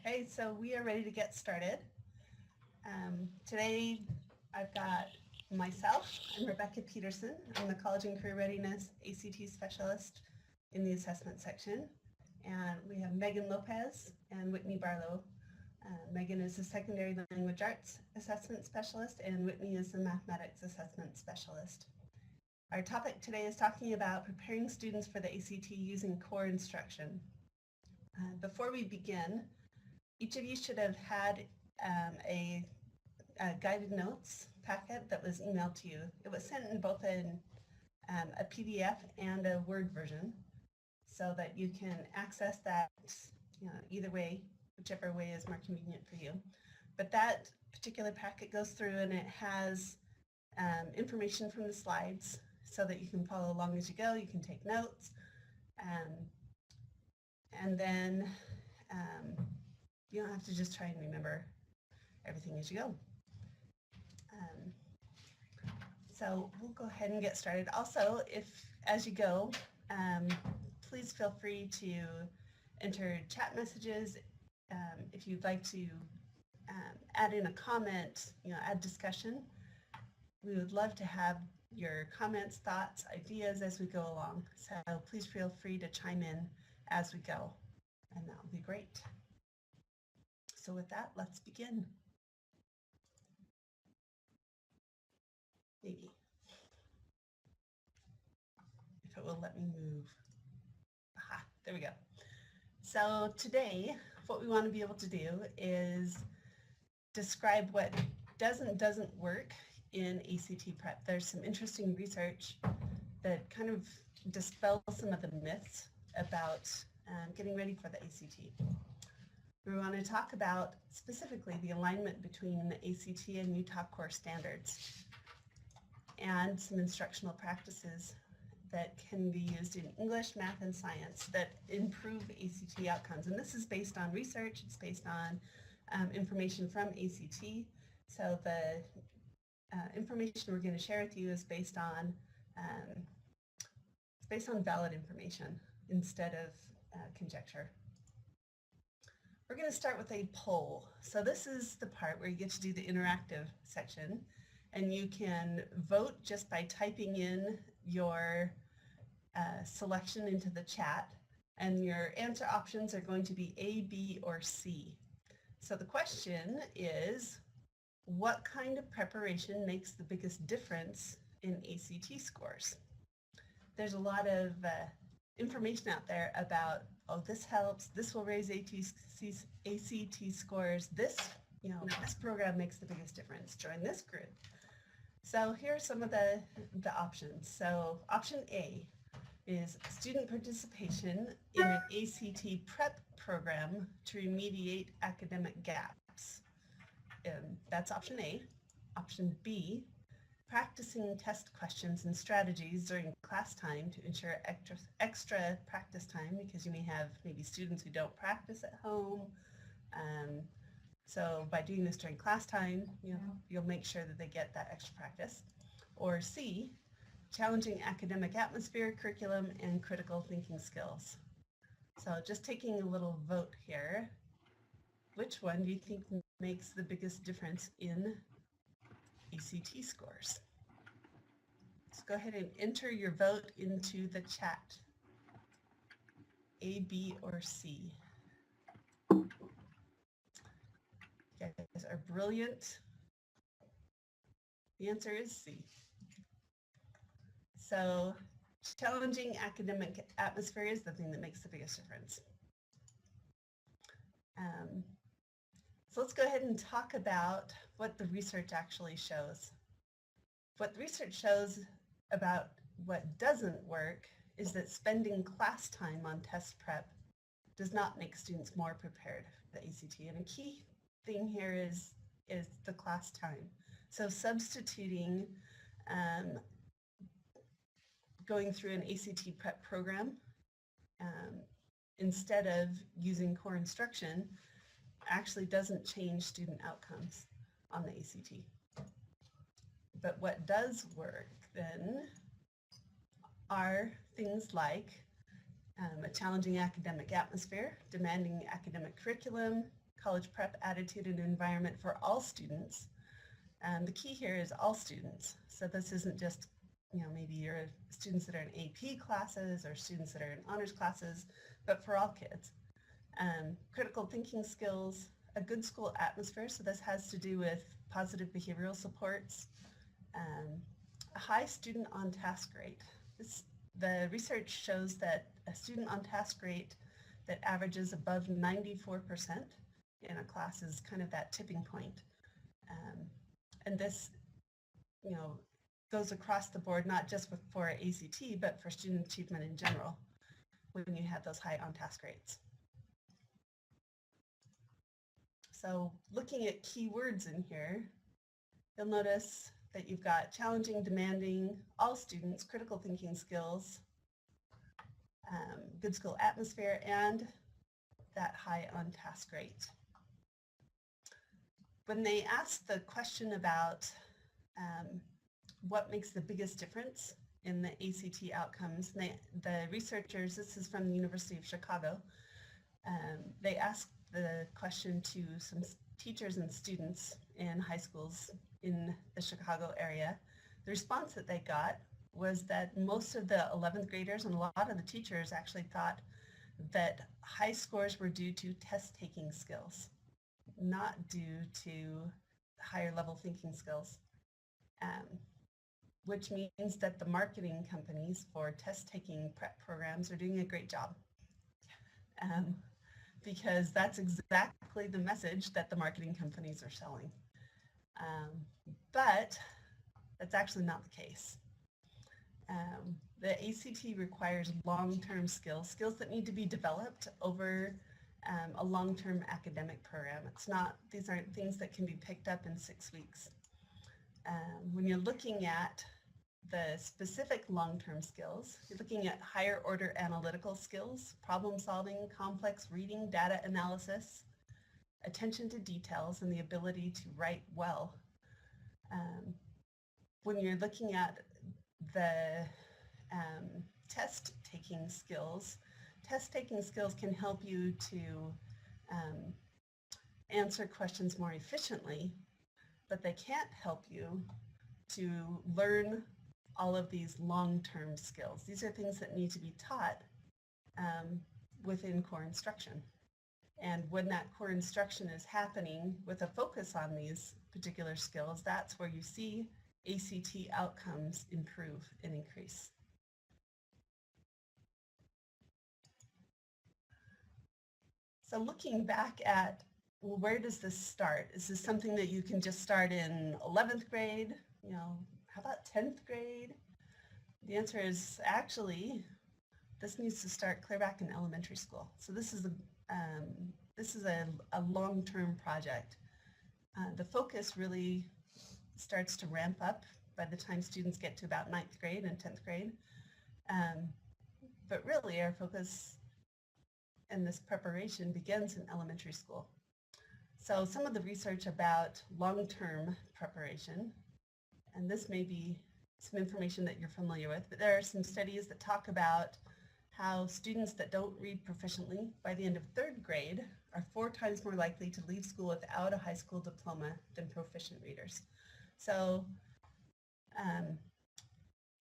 Okay, so we are ready to get started. Today I've got myself, I'm Rebecca Peterson. I'm the College and Career Readiness ACT Specialist in the Assessment section. And we have Megan Lopez and Whitney Barlow. Megan is the Secondary Language Arts Assessment Specialist and Whitney is the Mathematics Assessment Specialist. Our topic today is talking about preparing students for the ACT using core instruction. Before we begin, each of you should have had a guided notes packet that was emailed to you. It was sent in both a PDF and a Word version so that you can access that either way, whichever way is more convenient for you. But that particular packet goes through and it has information from the slides so that you can follow along as you go. You can take notes. And then you don't have to just try and remember everything as you go. So we'll go ahead and get started. Also, if as you go, please feel free to enter chat messages. If you'd like to add in a comment, add discussion. We would love to have your comments, thoughts, ideas as we go along. So please feel free to chime in as we go, and that will be great. So with that, let's begin. Maybe. If it will let me move. Aha, there we go. So today, what we want to be able to do is describe what doesn't work in ACT prep. There's some interesting research that kind of dispels some of the myths about getting ready for the ACT. We want to talk about specifically the alignment between the ACT and Utah core standards and some instructional practices that can be used in English, math, and science that improve ACT outcomes. And this is based on research. It's based on information from ACT. So the information we're going to share with you is based on valid information instead of conjecture. We're going to start with a poll. So this is the part where you get to do the interactive section, and you can vote just by typing in your selection into the chat, and your answer options are going to be A, B, or C. So the question is, what kind of preparation makes the biggest difference in ACT scores? There's a lot of information out there about, oh, this helps, this will raise ACT scores, this program makes the biggest difference, join this group. So here are some of the options. So option A is student participation in an ACT prep program to remediate academic gaps. That's option A. Option B, practicing test questions and strategies during class time to ensure extra practice time, because you may have maybe students who don't practice at home. So by doing this during class time, you'll make sure that they get that extra practice. Or C, challenging academic atmosphere, curriculum, and critical thinking skills. So just taking a little vote here. Which one do you think makes the biggest difference in ACT scores? So go ahead and enter your vote into the chat. A, B, or C. You guys are brilliant. The answer is C. So challenging academic atmosphere is the thing that makes the biggest difference. So let's go ahead and talk about what the research actually shows. What the research shows about what doesn't work is that spending class time on test prep does not make students more prepared for the ACT. And a key thing here is the class time. So substituting going through an ACT prep program instead of using core instruction actually doesn't change student outcomes on the ACT. But what does work then are things like a challenging academic atmosphere, demanding academic curriculum, college prep attitude and environment for all students. The key here is all students. So this isn't just, maybe your students that are in AP classes or students that are in honors classes, but for all kids. Critical thinking skills, a good school atmosphere. So this has to do with positive behavioral supports, a high student on task rate. The research shows that a student on task rate that averages above 94% in a class is kind of that tipping point. And this, goes across the board, not just for ACT, but for student achievement in general when you have those high on task rates. So looking at keywords in here, you'll notice that you've got challenging, demanding, all students, critical thinking skills, good school atmosphere, and that high on task rate. When they asked the question about what makes the biggest difference in the ACT outcomes, the researchers, this is from the University of Chicago, they asked the question to some teachers and students in high schools in the Chicago area. The response that they got was that most of the 11th graders and a lot of the teachers actually thought that high scores were due to test-taking skills, not due to higher level thinking skills, which means that the marketing companies for test-taking prep programs are doing a great job. Because that's exactly the message that the marketing companies are selling. But that's actually not the case. The ACT requires long-term skills that need to be developed over a long-term academic program. These aren't things that can be picked up in 6 weeks. When you're looking at the specific long-term skills, you're looking at higher order analytical skills, problem solving, complex reading, data analysis, attention to details, and the ability to write well. When you're looking at the test-taking skills can help you to answer questions more efficiently, but they can't help you to learn all of these long-term skills. These are things that need to be taught within core instruction. And when that core instruction is happening with a focus on these particular skills, that's where you see ACT outcomes improve and increase. So looking back at, well, where does this start? Is this something that you can just start in 11th grade? How about 10th grade? The answer is actually, this needs to start clear back in elementary school. So this is a long-term project. The focus really starts to ramp up by the time students get to about 9th grade and 10th grade. But really our focus in this preparation begins in elementary school. So some of the research about long-term preparation, and this may be some information that you're familiar with, but there are some studies that talk about how students that don't read proficiently by the end of 3rd grade are 4 times more likely to leave school without a high school diploma than proficient readers. So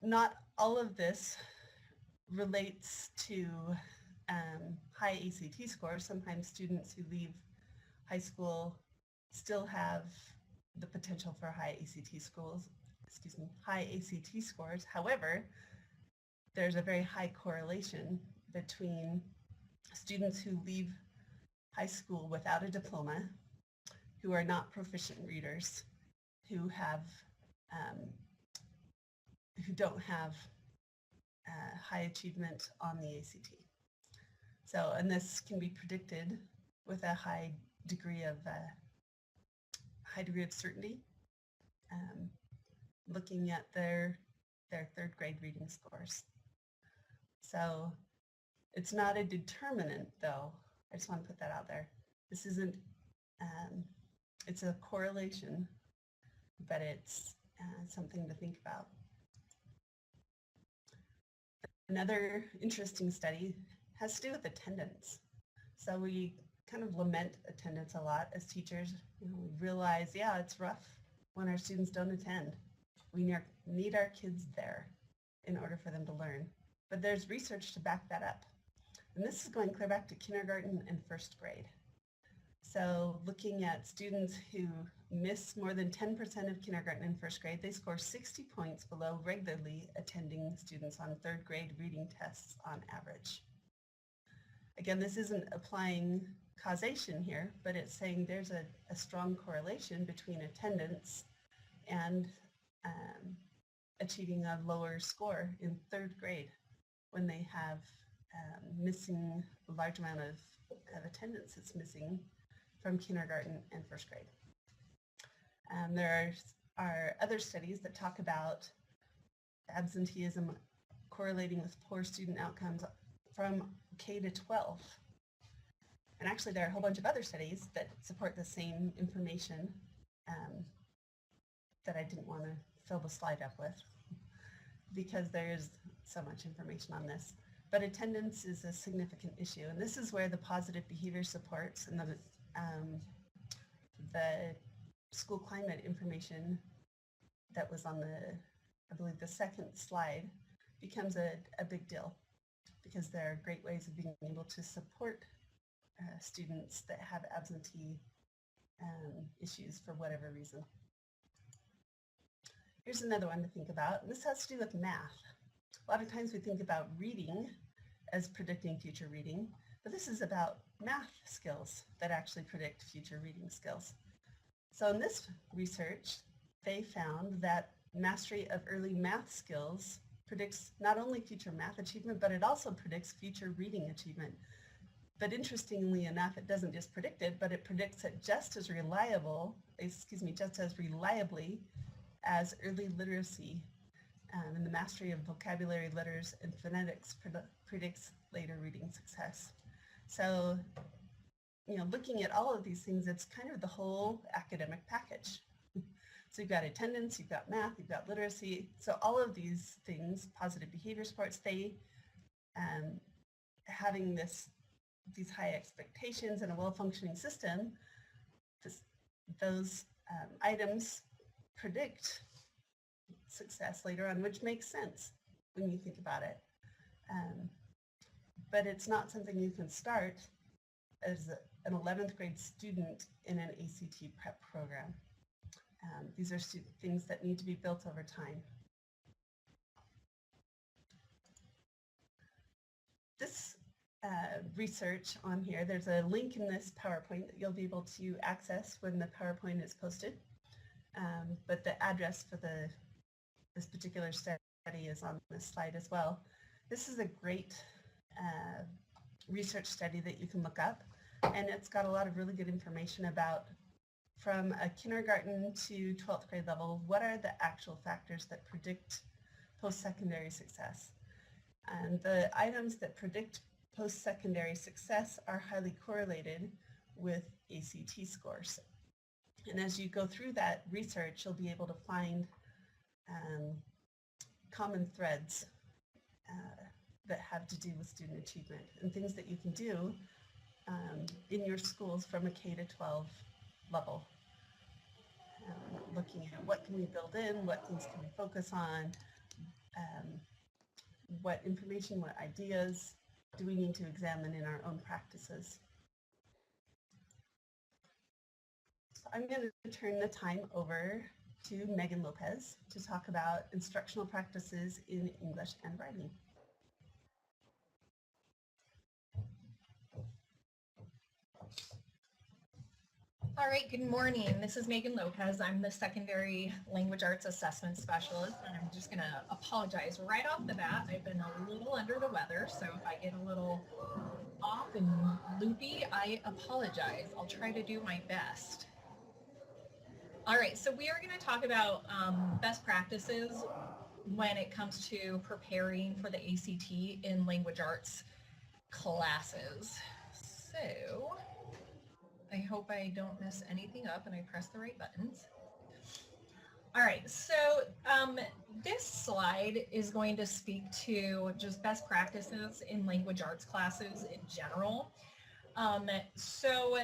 not all of this relates to high ACT scores. Sometimes students who leave high school still have the potential for high ACT scores. However, there's a very high correlation between students who leave high school without a diploma, who are not proficient readers, who don't have high achievement on the ACT. So, and this can be predicted with a high degree of certainty, looking at their 3rd grade reading scores. So it's not a determinant, though. I just want to put that out there. This isn't, it's a correlation, but it's something to think about. Another interesting study has to do with attendance. So we kind of lament attendance a lot as teachers. We realize, yeah, it's rough when our students don't attend. We need our kids there in order for them to learn. But there's research to back that up. And this is going clear back to kindergarten and first grade. So looking at students who miss more than 10% of kindergarten and first grade, they score 60 points below regularly attending students on third grade reading tests on average. Again, this isn't applying causation here, but it's saying there's a strong correlation between attendance and achieving a lower score in third grade when they have missing a large amount of attendance that's missing from kindergarten and first grade. There are other studies that talk about absenteeism correlating with poor student outcomes from K to 12. And actually there are a whole bunch of other studies that support the same information that I didn't want to fill the slide up with because there's so much information on this. But attendance is a significant issue, and this is where the positive behavior supports and the school climate information that was on I believe the second slide becomes a big deal, because there are great ways of being able to support students that have absentee issues for whatever reason. Here's another one to think about, and this has to do with math. A lot of times we think about reading as predicting future reading, but this is about math skills that actually predict future reading skills. So in this research, they found that mastery of early math skills predicts not only future math achievement, but it also predicts future reading achievement. But interestingly enough, it doesn't just predict it, but it predicts it just as reliably as early literacy, and the mastery of vocabulary, letters, and phonetics predicts later reading success. So, looking at all of these things, it's kind of the whole academic package. So you've got attendance, you've got math, you've got literacy. So all of these things, positive behavior supports, they having these high expectations and a well-functioning system, those items predict success later on, which makes sense when you think about it. But it's not something you can start as an 11th grade student in an ACT prep program. These are things that need to be built over time. This research on here, there's a link in this PowerPoint that you'll be able to access when the PowerPoint is posted. But the address for this particular study is on this slide as well. This is a great research study that you can look up, and it's got a lot of really good information about, from a kindergarten to 12th grade level, what are the actual factors that predict post-secondary success. And the items that predict post-secondary success are highly correlated with ACT scores. And as you go through that research, you'll be able to find common threads that have to do with student achievement and things that you can do in your schools from a K to 12 level. Looking at what can we build in, what things can we focus on, what information, what ideas do we need to examine in our own practices. So I'm going to turn the time over to Megan Lopez to talk about instructional practices in English and writing. All right, good morning. This is Megan Lopez. I'm the Secondary Language Arts Assessment Specialist, and I'm just going to apologize right off the bat. I've been a little under the weather, so if I get a little off and loopy, I apologize. I'll try to do my best. All right, so we are going to talk about best practices when it comes to preparing for the ACT in language arts classes. So I hope I don't mess anything up and I press the right buttons. All right, so this slide is going to speak to just best practices in language arts classes in general. So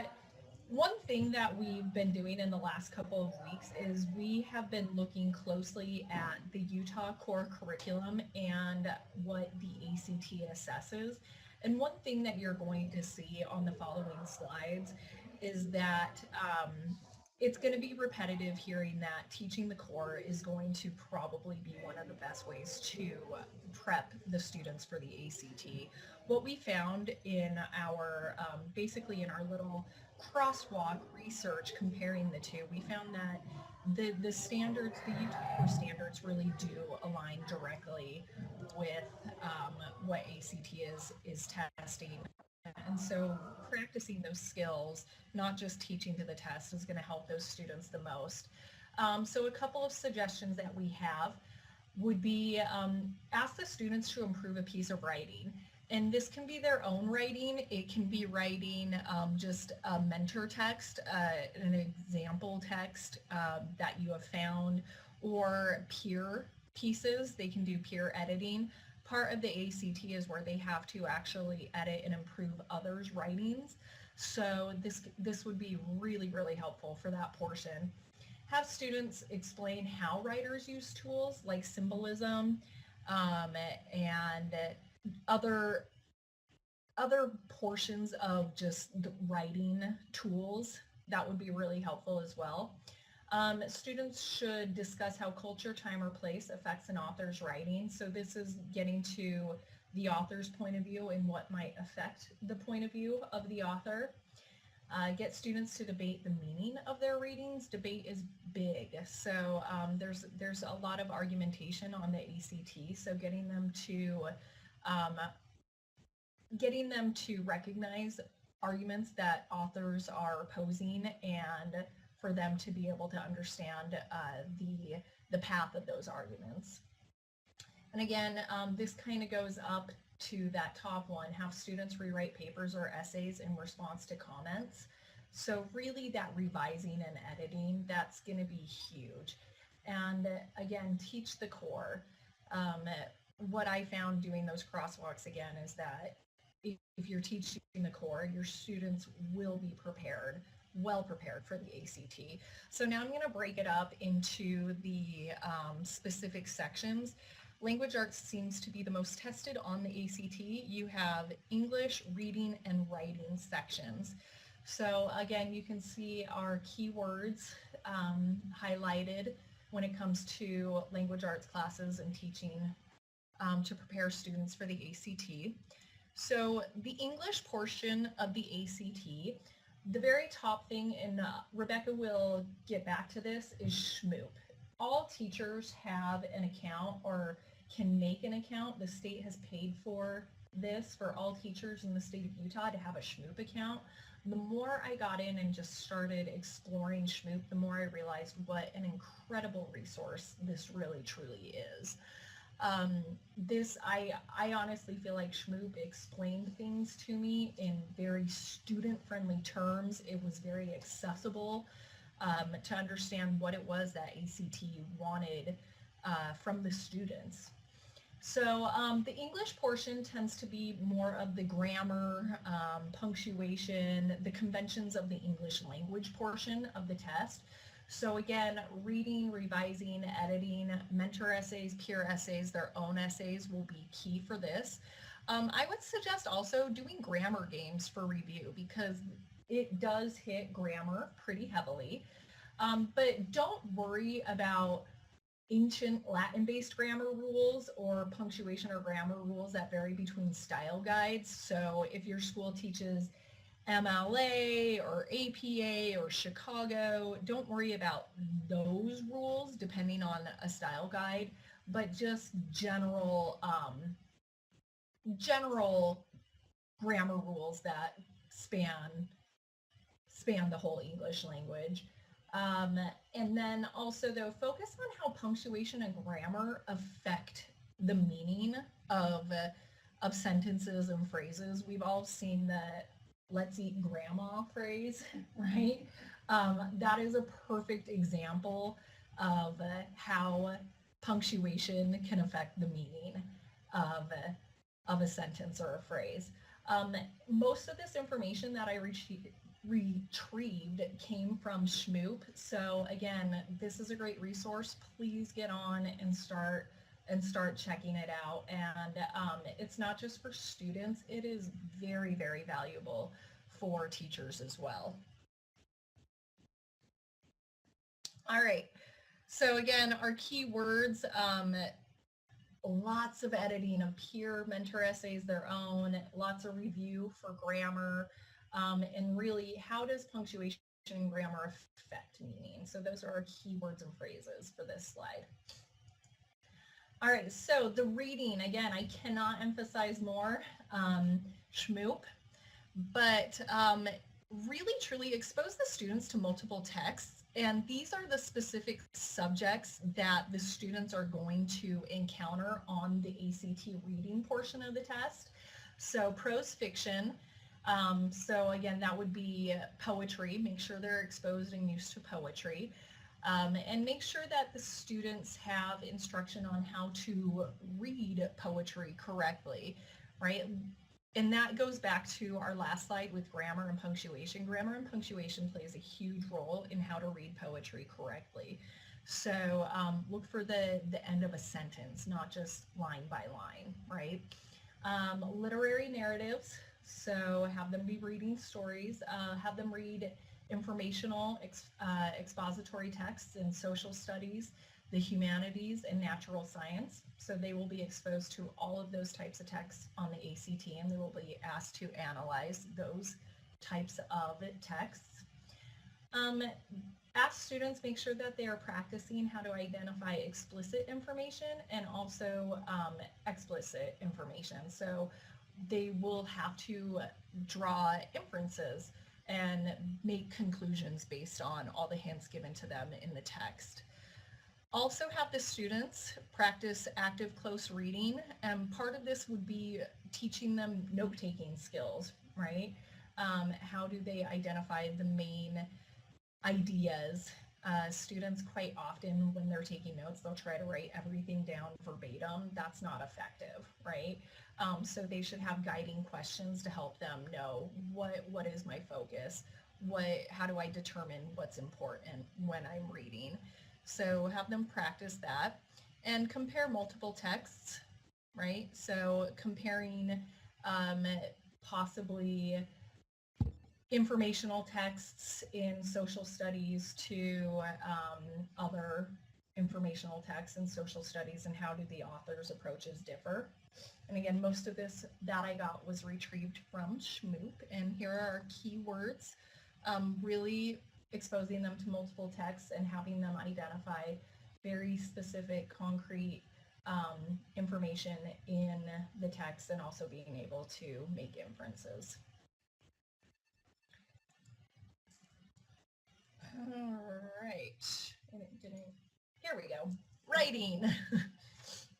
one thing that we've been doing in the last couple of weeks is we have been looking closely at the Utah core curriculum and what the ACT assesses. And one thing that you're going to see on the following slides is that it's going to be repetitive hearing that teaching the core is going to probably be one of the best ways to prep the students for the ACT. What we found in our, basically in our little crosswalk research comparing the two, we found that the standards, the Utah core standards really do align directly with what ACT is testing. And so practicing those skills, not just teaching to the test, is going to help those students the most. So a couple of suggestions that we have would be ask the students to improve a piece of writing. And this can be their own writing. It can be writing just a mentor text, an example text that you have found, or peer pieces. They can do peer editing. Part of the ACT is where they have to actually edit and improve others' writings. So this would be really, really helpful for that portion. Have students explain how writers use tools like symbolism and other portions of just the writing tools. That would be really helpful as well. Students should discuss how culture, time, or place affects an author's writing. So this is getting to the author's point of view and what might affect the point of view of the author. Get students to debate the meaning of their readings. Debate is big. So there's a lot of argumentation on the ACT. So getting them to recognize arguments that authors are posing and for them to be able to understand the path of those arguments. And again, this kind of goes up to that top one, have students rewrite papers or essays in response to comments. So really that revising and editing, that's going to be huge. And again, teach the core. What I found doing those crosswalks again is that if you're teaching the core, your students will be prepared, well prepared for the ACT. So now I'm going to break it up into the specific sections. Language arts seems to be the most tested on the ACT. You have English, reading, and writing sections. So again, you can see our keywords highlighted when it comes to language arts classes and teaching to prepare students for the ACT. So the English portion of the ACT, the very top thing, and Rebecca will get back to this, is SHMOOP. All teachers have an account or can make an account. The state has paid for this for all teachers in the state of Utah to have a SHMOOP account. The more I got in and just started exploring SHMOOP, the more I realized what an incredible resource this really truly is. I honestly feel like SHMOOP explained things to me in very student-friendly terms. It was very accessible to understand what it was that ACT wanted from the students. So the English portion tends to be more of the grammar, punctuation, the conventions of the English language portion of the test. So again, reading, revising, editing, mentor essays, peer essays, their own essays will be key for this. I would suggest also doing grammar games for review because it does hit grammar pretty heavily. But don't worry about ancient Latin-based grammar rules or punctuation or grammar rules that vary between style guides. So if your school teaches MLA or APA or Chicago, don't worry about those rules depending on a style guide, but just general grammar rules that span the whole English language. And then also though, focus on how punctuation and grammar affect the meaning of sentences and phrases. We've all seen the "let's eat grandma" phrase, right? That is a perfect example of how punctuation can affect the meaning of a sentence or a phrase. Most of this information that I retrieved came from Schmoop. So again, this is a great resource. Please get on and start checking it out. And it's not just for students, it is very, very valuable for teachers as well. All right, so again, our keywords, lots of editing of peer mentor essays, their own, lots of review for grammar, and really how does punctuation and grammar affect meaning? So those are our keywords and phrases for this slide. All right, so the reading, again, I cannot emphasize more, Schmoop, but really truly expose the students to multiple texts. And these are the specific subjects that the students are going to encounter on the ACT reading portion of the test. So prose fiction, so again, that would be poetry. Make sure they're exposed and used to poetry. And make sure that the students have instruction on how to read poetry correctly, right? And that goes back to our last slide with grammar and punctuation. Grammar and punctuation plays a huge role in how to read poetry correctly. So look for the end of a sentence, not just line by line, right? Literary narratives, so have them be reading stories, have them read informational expository texts in social studies, the humanities, and natural science. So they will be exposed to all of those types of texts on the ACT, and they will be asked to analyze those types of texts. Ask students, make sure that they are practicing how to identify explicit information and also explicit information. So they will have to draw inferences and make conclusions based on all the hints given to them in the text. Also have the students practice active close reading, and part of this would be teaching them note-taking skills, right? How do they identify the main ideas? Students quite often, when they're taking notes, they'll try to write everything down verbatim. That's not effective, right? So they should have guiding questions to help them know what is my focus? How do I determine what's important when I'm reading? So have them practice that and compare multiple texts, right? So comparing possibly informational texts in social studies to other informational texts in social studies, and how do the author's approaches differ. And again, most of this that I got was retrieved from Schmoop, and here are our keywords, really exposing them to multiple texts and having them identify very specific, concrete information in the text, and also being able to make inferences. All right, and it didn't, here we go, writing.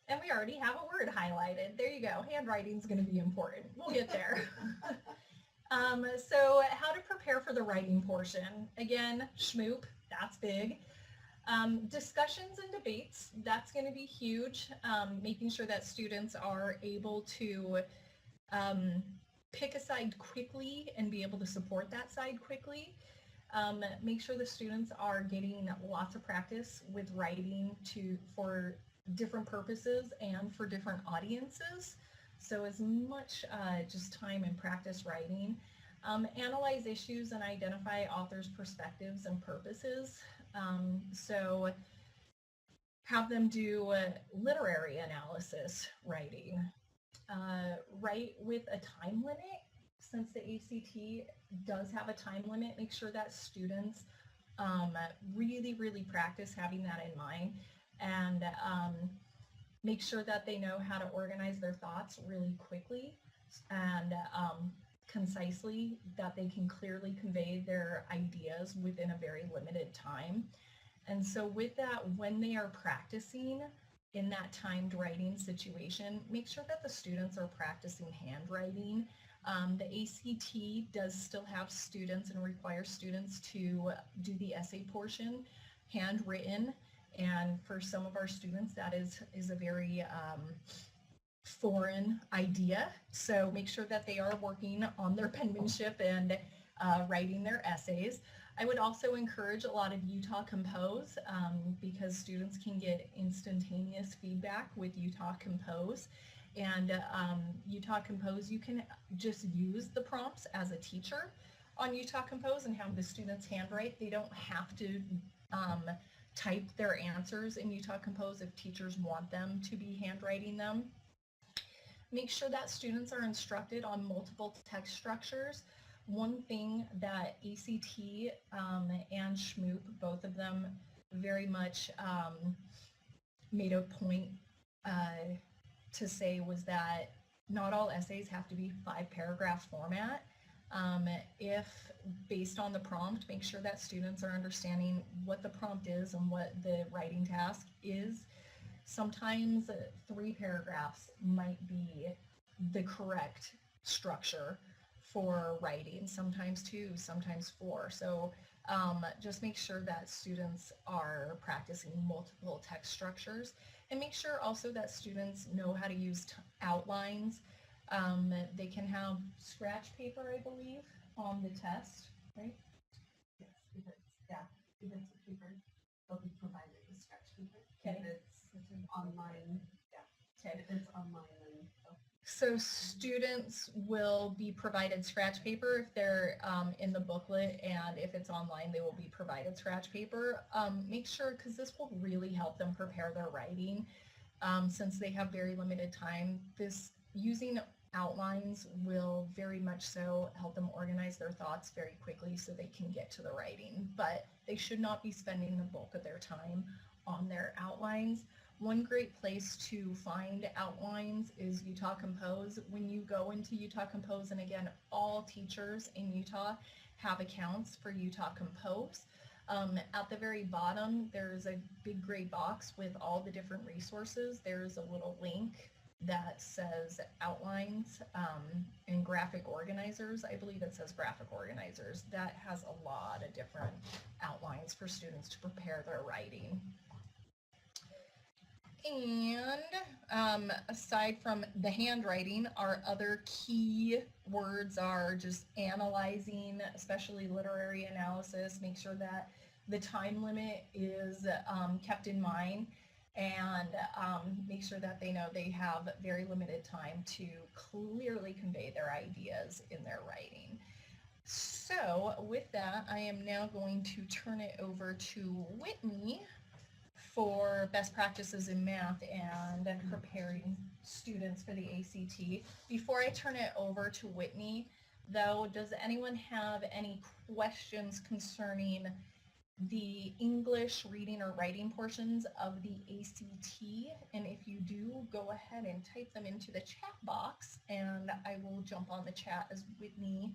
And we already have a word highlighted. There you go, handwriting's gonna be important. We'll get there. So how to prepare for the writing portion. Again, Schmoop, that's big. Discussions and debates, that's going to be huge. Making sure that students are able to pick a side quickly and be able to support that side quickly. Make sure the students are getting lots of practice with writing for different purposes and for different audiences. So as much just time and practice writing. Analyze issues and identify authors' perspectives and purposes. So have them do literary analysis writing. Write with a time limit. Since the ACT does have a time limit, make sure that students really, really practice having that in mind, and make sure that they know how to organize their thoughts really quickly and concisely, that they can clearly convey their ideas within a very limited time. And so with that, when they are practicing in that timed writing situation, make sure that the students are practicing handwriting. The ACT does still have students and require students to do the essay portion handwritten. And for some of our students, that is a very foreign idea. So make sure that they are working on their penmanship and writing their essays. I would also encourage a lot of Utah Compose because students can get instantaneous feedback with Utah Compose. And Utah Compose, you can just use the prompts as a teacher on Utah Compose and have the students handwrite. They don't have to type their answers in Utah Compose if teachers want them to be handwriting them. Make sure that students are instructed on multiple text structures. One thing that ACT and SHMOOP, both of them very much made a point to say was that not all essays have to be 5-paragraph format. If based on the prompt, make sure that students are understanding what the prompt is and what the writing task is. Sometimes 3 paragraphs might be the correct structure for writing, sometimes 2, sometimes 4. So just make sure that students are practicing multiple text structures, and make sure also that students know how to use outlines. They can have scratch paper, I believe, on the test, right? Yes, if it's a paper, they'll be provided with scratch paper. Okay. If it's online, Okay. if it's online, then So students will be provided scratch paper if they're in the booklet, and if it's online, they will be provided scratch paper. Make sure, because this will really help them prepare their writing since they have very limited time. Using outlines will very much so help them organize their thoughts very quickly so they can get to the writing, but they should not be spending the bulk of their time on their outlines. One great place to find outlines is Utah Compose. When you go into Utah Compose, and again, all teachers in Utah have accounts for Utah Compose. At the very bottom, there's a big gray box with all the different resources. There's a little link that says outlines and graphic organizers. I believe it says graphic organizers. That has a lot of different outlines for students to prepare their writing. And aside from the handwriting, our other key words are just analyzing, especially literary analysis. Make sure that the time limit is kept in mind, and make sure that they know they have very limited time to clearly convey their ideas in their writing. So with that, I am now going to turn it over to Whitney for best practices in math and preparing students for the ACT. Before I turn it over to Whitney, though, does anyone have any questions concerning the English reading or writing portions of the ACT? And if you do, go ahead and type them into the chat box, and I will jump on the chat as Whitney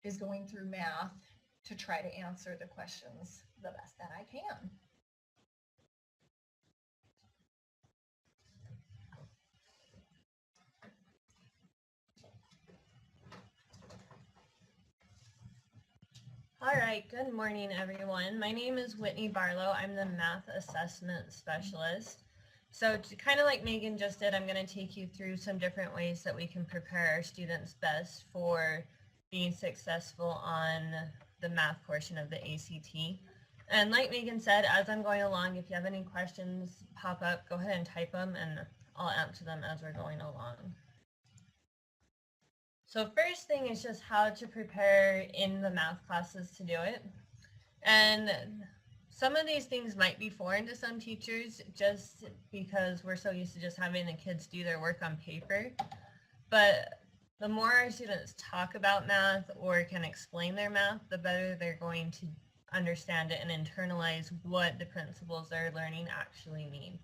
is going through math to try to answer the questions the best that I can. All right, good morning, everyone. My name is Whitney Barlow. I'm the Math Assessment Specialist. So kind of like Megan just did, I'm going to take you through some different ways that we can prepare our students best for being successful on the math portion of the ACT. And like Megan said, as I'm going along, if you have any questions pop up, go ahead and type them and I'll answer them as we're going along. So first thing is just how to prepare in the math classes to do it. And some of these things might be foreign to some teachers just because we're so used to just having the kids do their work on paper. But the more our students talk about math or can explain their math, the better they're going to understand it and internalize what the principles they're learning actually mean.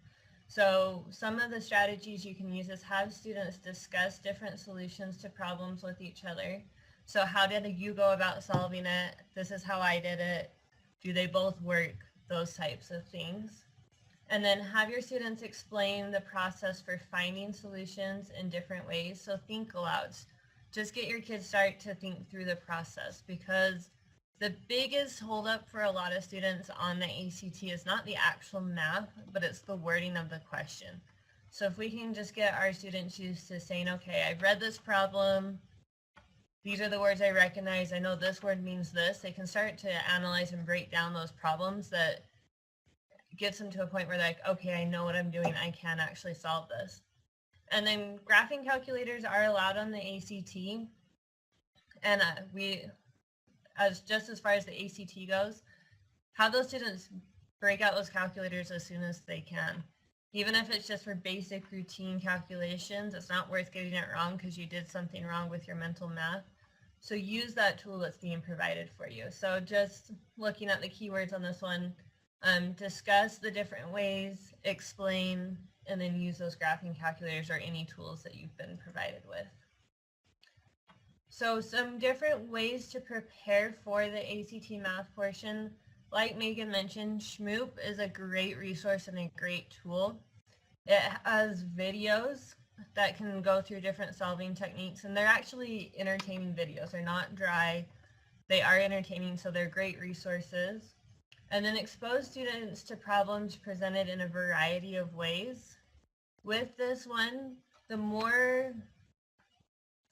So some of the strategies you can use is have students discuss different solutions to problems with each other. So how did you go about solving it? This is how I did it. Do they both work? Those types of things. And then have your students explain the process for finding solutions in different ways. So think alouds. Just get your kids start to think through the process, because the biggest holdup for a lot of students on the ACT is not the actual math, but it's the wording of the question. So if we can just get our students used to saying, okay, I've read this problem, these are the words I recognize, I know this word means this, they can start to analyze and break down those problems. That gets them to a point where they're like, okay, I know what I'm doing, I can actually solve this. And then graphing calculators are allowed on the ACT. And just as far as the ACT goes, have those students break out those calculators as soon as they can. Even if it's just for basic routine calculations, it's not worth getting it wrong because you did something wrong with your mental math. So use that tool that's being provided for you. So just looking at the keywords on this one, discuss the different ways, explain, and then use those graphing calculators or any tools that you've been provided with. So some different ways to prepare for the ACT math portion. Like Megan mentioned, Shmoop is a great resource and a great tool. It has videos that can go through different solving techniques, and they're actually entertaining videos. They're not dry. They are entertaining, so they're great resources. And then expose students to problems presented in a variety of ways. With this one, the more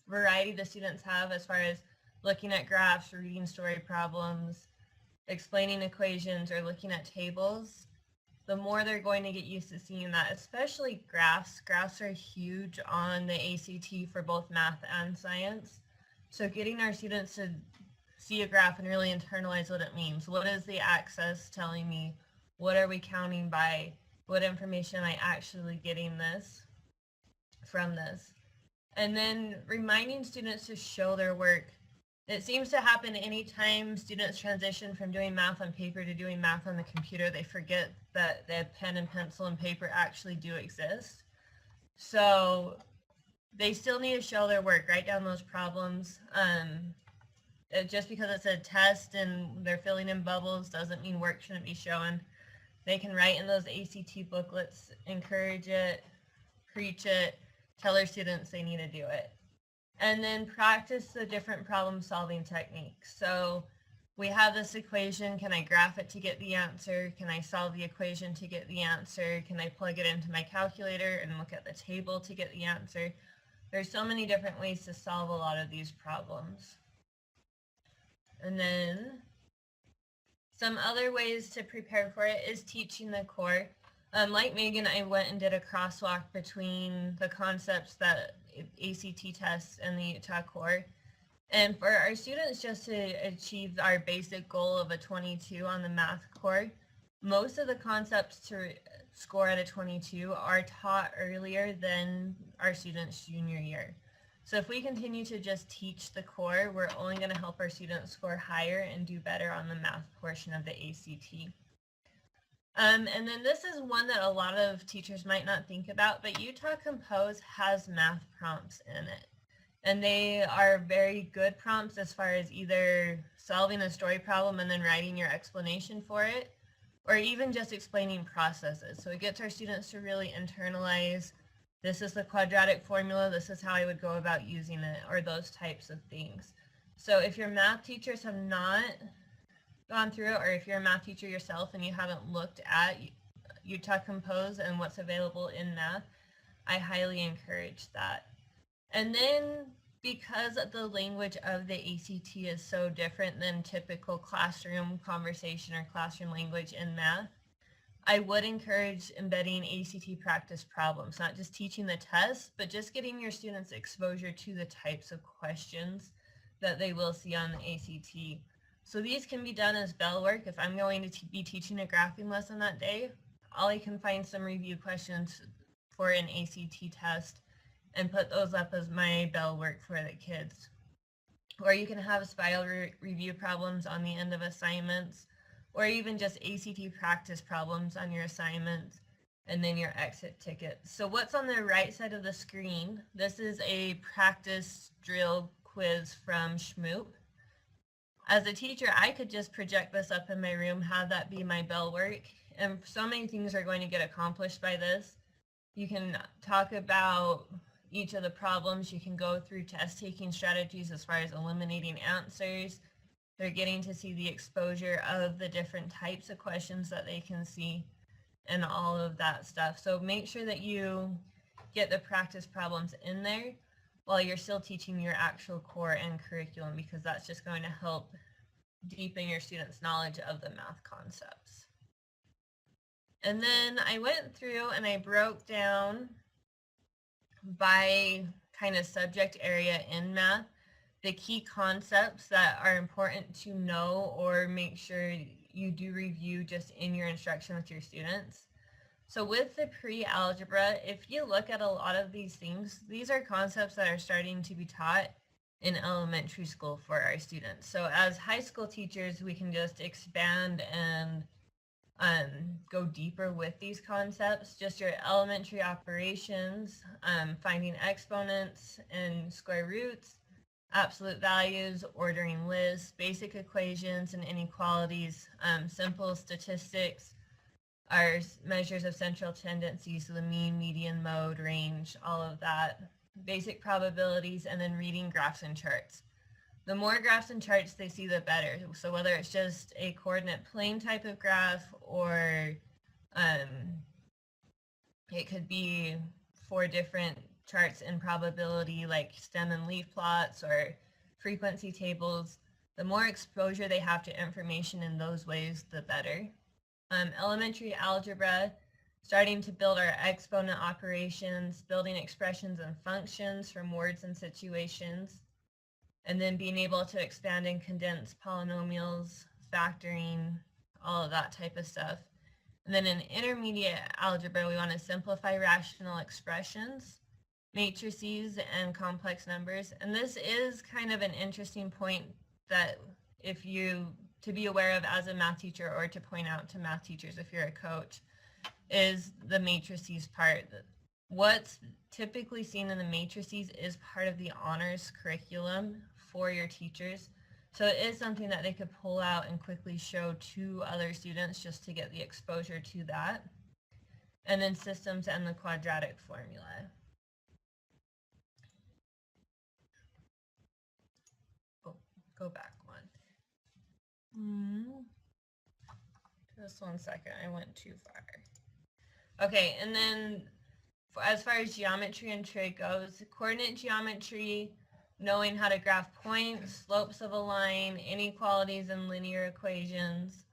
variety the students have as far as looking at graphs, reading story problems, explaining equations, or looking at tables, the more they're going to get used to seeing that, especially graphs. Graphs are huge on the ACT for both math and science. So getting our students to see a graph and really internalize what it means. What is the axis telling me? What are we counting by? What information am I actually getting from this? And then reminding students to show their work. It seems to happen anytime students transition from doing math on paper to doing math on the computer. They forget that the pen and pencil and paper actually do exist. So they still need to show their work, write down those problems. Just because it's a test and they're filling in bubbles doesn't mean work shouldn't be shown. They can write in those ACT booklets, encourage it, preach it, tell their students they need to do it. And then practice the different problem solving techniques. So we have this equation. Can I graph it to get the answer? Can I solve the equation to get the answer? Can I plug it into my calculator and look at the table to get the answer? There's so many different ways to solve a lot of these problems. And then some other ways to prepare for it is teaching the core. Like Megan, I went and did a crosswalk between the concepts that ACT tests and the Utah core. And for our students just to achieve our basic goal of a 22 on the math core, most of the concepts to score at a 22 are taught earlier than our students' junior year. So if we continue to just teach the core, we're only going to help our students score higher and do better on the math portion of the ACT. And then this is one that a lot of teachers might not think about, but Utah Compose has math prompts in it. And they are very good prompts as far as either solving a story problem and then writing your explanation for it, or even just explaining processes. So it gets our students to really internalize, this is the quadratic formula, this is how I would go about using it, or those types of things. So if your math teachers have not gone through it, or if you're a math teacher yourself and you haven't looked at Utah Compose and what's available in math, I highly encourage that. And then because the language of the ACT is so different than typical classroom conversation or classroom language in math, I would encourage embedding ACT practice problems, not just teaching the test, but just getting your students exposure to the types of questions that they will see on the ACT. So these can be done as bell work. If I'm going to be teaching a graphing lesson that day, I can find some review questions for an ACT test and put those up as my bell work for the kids. Or you can have spiral review problems on the end of assignments, or even just ACT practice problems on your assignments, and then your exit ticket. So what's on the right side of the screen, this is a practice drill quiz from Shmoop. As a teacher, I could just project this up in my room, have that be my bell work, and so many things are going to get accomplished by this. You can talk about each of the problems. You can go through test-taking strategies as far as eliminating answers. They're getting to see the exposure of the different types of questions that they can see. and all of that stuff. So make sure that you get the practice problems in there while you're still teaching your actual core and curriculum, because that's just going to help deepen your students' knowledge of the math concepts. And then I went through and I broke down by kind of subject area in math the key concepts that are important to know or make sure you do review just in your instruction with your students. So with the pre-algebra, if you look at a lot of these things, these are concepts that are starting to be taught in elementary school for our students. So as high school teachers, we can just expand and go deeper with these concepts. Just your elementary operations, finding exponents and square roots, absolute values, ordering lists, basic equations and inequalities, simple statistics, our measures of central tendency, so the mean, median, mode, range, all of that, basic probabilities, and then reading graphs and charts. The more graphs and charts they see, the better. So whether it's just a coordinate plane type of graph, or it could be 4 different charts in probability, like stem and leaf plots or frequency tables, the more exposure they have to information in those ways, the better. Elementary algebra, starting to build our exponent operations, building expressions and functions from words and situations, and then being able to expand and condense polynomials, factoring, all of that type of stuff. And then in intermediate algebra, we want to simplify rational expressions, matrices, and complex numbers. And this is kind of an interesting point that to be aware of as a math teacher, or to point out to math teachers if you're a coach, is the matrices part. What's typically seen in the matrices is part of the honors curriculum for your teachers. So it is something that they could pull out and quickly show to other students just to get the exposure to that. And then systems and the quadratic formula. Oh, go back one. Just 1 second, I went too far. Okay, and then as far as geometry and trig goes, coordinate geometry, knowing how to graph points, slopes of a line, inequalities and linear equations,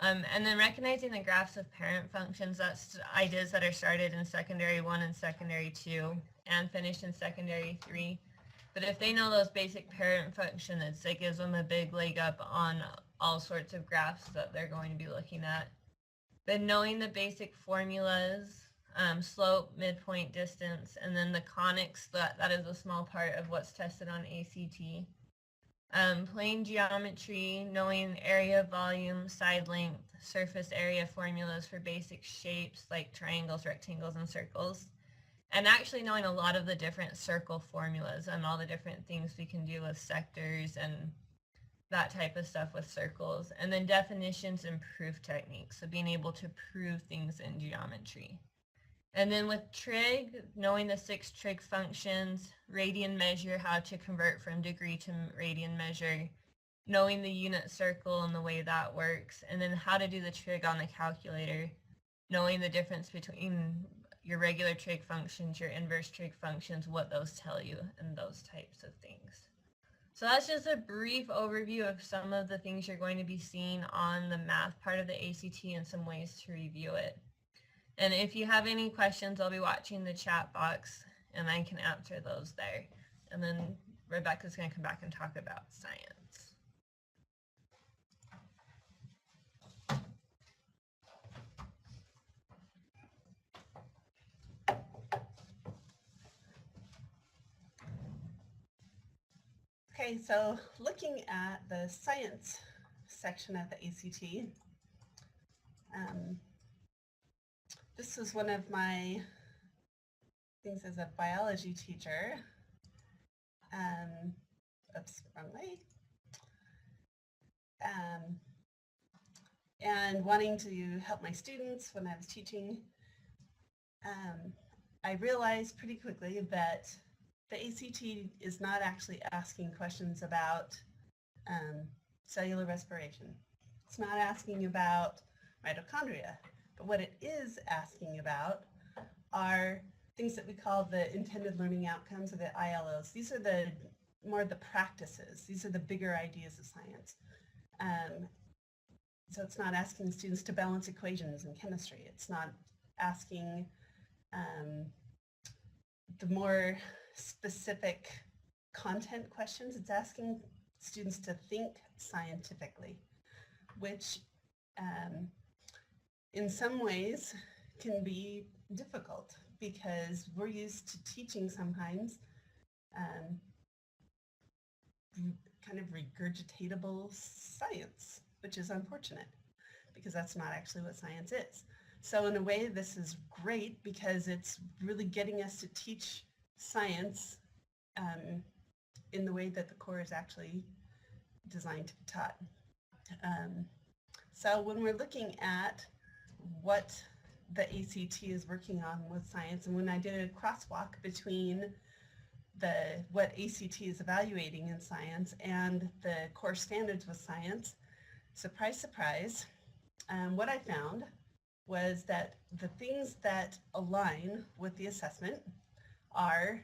and then recognizing the graphs of parent functions. That's ideas that are started in secondary 1 and secondary 2 and finished in secondary 3. But if they know those basic parent functions, it gives them a big leg up on all sorts of graphs that they're going to be looking at. Then knowing the basic formulas, slope, midpoint, distance, and then the conics, that is a small part of what's tested on ACT. Plane geometry, knowing area, volume, side length, surface area formulas for basic shapes like triangles, rectangles, and circles. And actually knowing a lot of the different circle formulas and all the different things we can do with sectors and that type of stuff with circles. And then definitions and proof techniques, so being able to prove things in geometry. And then with trig, knowing the 6 trig functions, radian measure, how to convert from degree to radian measure, knowing the unit circle and the way that works, and then how to do the trig on the calculator, knowing the difference between your regular trig functions, your inverse trig functions, what those tell you, and those types of things. So that's just a brief overview of some of the things you're going to be seeing on the math part of the ACT and some ways to review it. And if you have any questions, I'll be watching the chat box and I can answer those there. And then Rebecca's going to come back and talk about science. Okay, so looking at the science section of the ACT, this was one of my things as a biology teacher. Oops, wrong way. And wanting to help my students when I was teaching, I realized pretty quickly that the ACT is not actually asking questions about cellular respiration. It's not asking about mitochondria. But what it is asking about are things that we call the intended learning outcomes, or the ILOs. These are the more the practices. These are the bigger ideas of science. So it's not asking students to balance equations in chemistry. It's not asking the more specific content questions. It's asking students to think scientifically, which in some ways can be difficult because we're used to teaching sometimes kind of regurgitatable science, which is unfortunate because that's not actually what science is. So in a way, this is great because it's really getting us to teach science in the way that the core is actually designed to be taught. So when we're looking at what the ACT is working on with science, and when I did a crosswalk between what ACT is evaluating in science and the core standards with science, surprise, surprise, what I found was that the things that align with the assessment are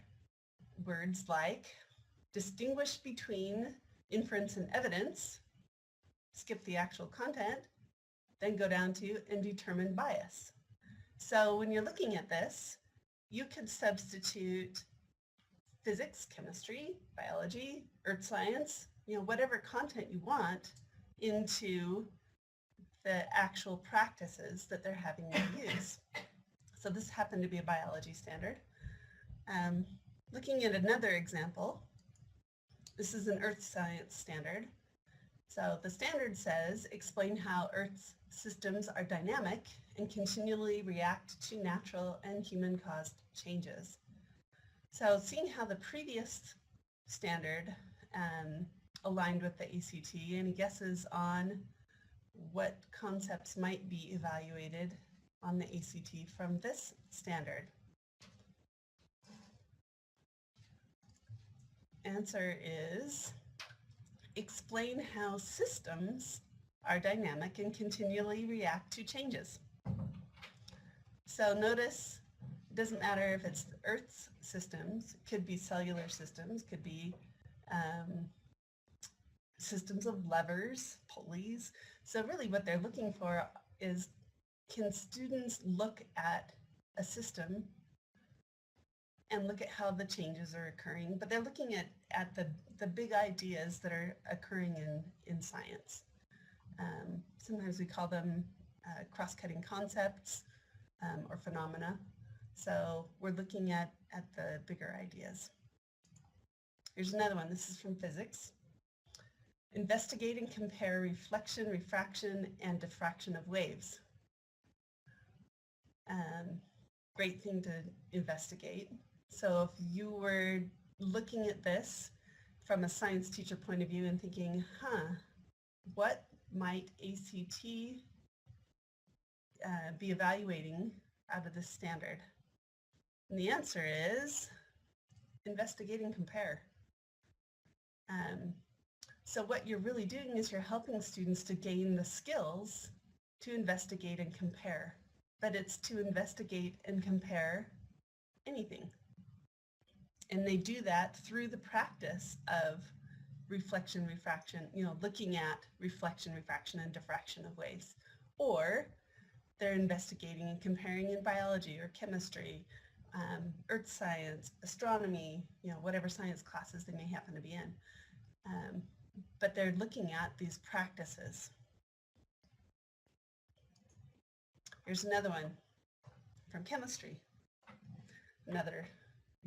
words like distinguish between inference and evidence, skip the actual content, then go down to and determine bias. So when you're looking at this, you could substitute physics, chemistry, biology, earth science, whatever content you want into the actual practices that they're having you use. So this happened to be a biology standard. Looking at another example, this is an earth science standard. So the standard says, explain how Earth's systems are dynamic and continually react to natural and human-caused changes. So seeing how the previous standard aligned with the ACT, any guesses on what concepts might be evaluated on the ACT from this standard? Answer is explain how systems are dynamic and continually react to changes. So notice it doesn't matter if it's Earth's systems, it could be cellular systems, could be systems of levers, pulleys. So really what they're looking for is, can students look at a system and look at how the changes are occurring, but they're looking at the big ideas that are occurring in science. Sometimes we call them cross-cutting concepts or phenomena. So we're looking at the bigger ideas. Here's another one. This is from physics. Investigate and compare reflection, refraction, and diffraction of waves. Great thing to investigate. So if you were looking at this from a science teacher point of view and thinking, what might ACT be evaluating out of this standard? And the answer is investigate and compare. So what you're really doing is you're helping students to gain the skills to investigate and compare, but it's to investigate and compare anything. And they do that through the practice of reflection, refraction, looking at reflection, refraction, and diffraction of waves. Or they're investigating and comparing in biology or chemistry, earth science, astronomy, whatever science classes they may happen to be in. But they're looking at these practices. Here's another one from chemistry, another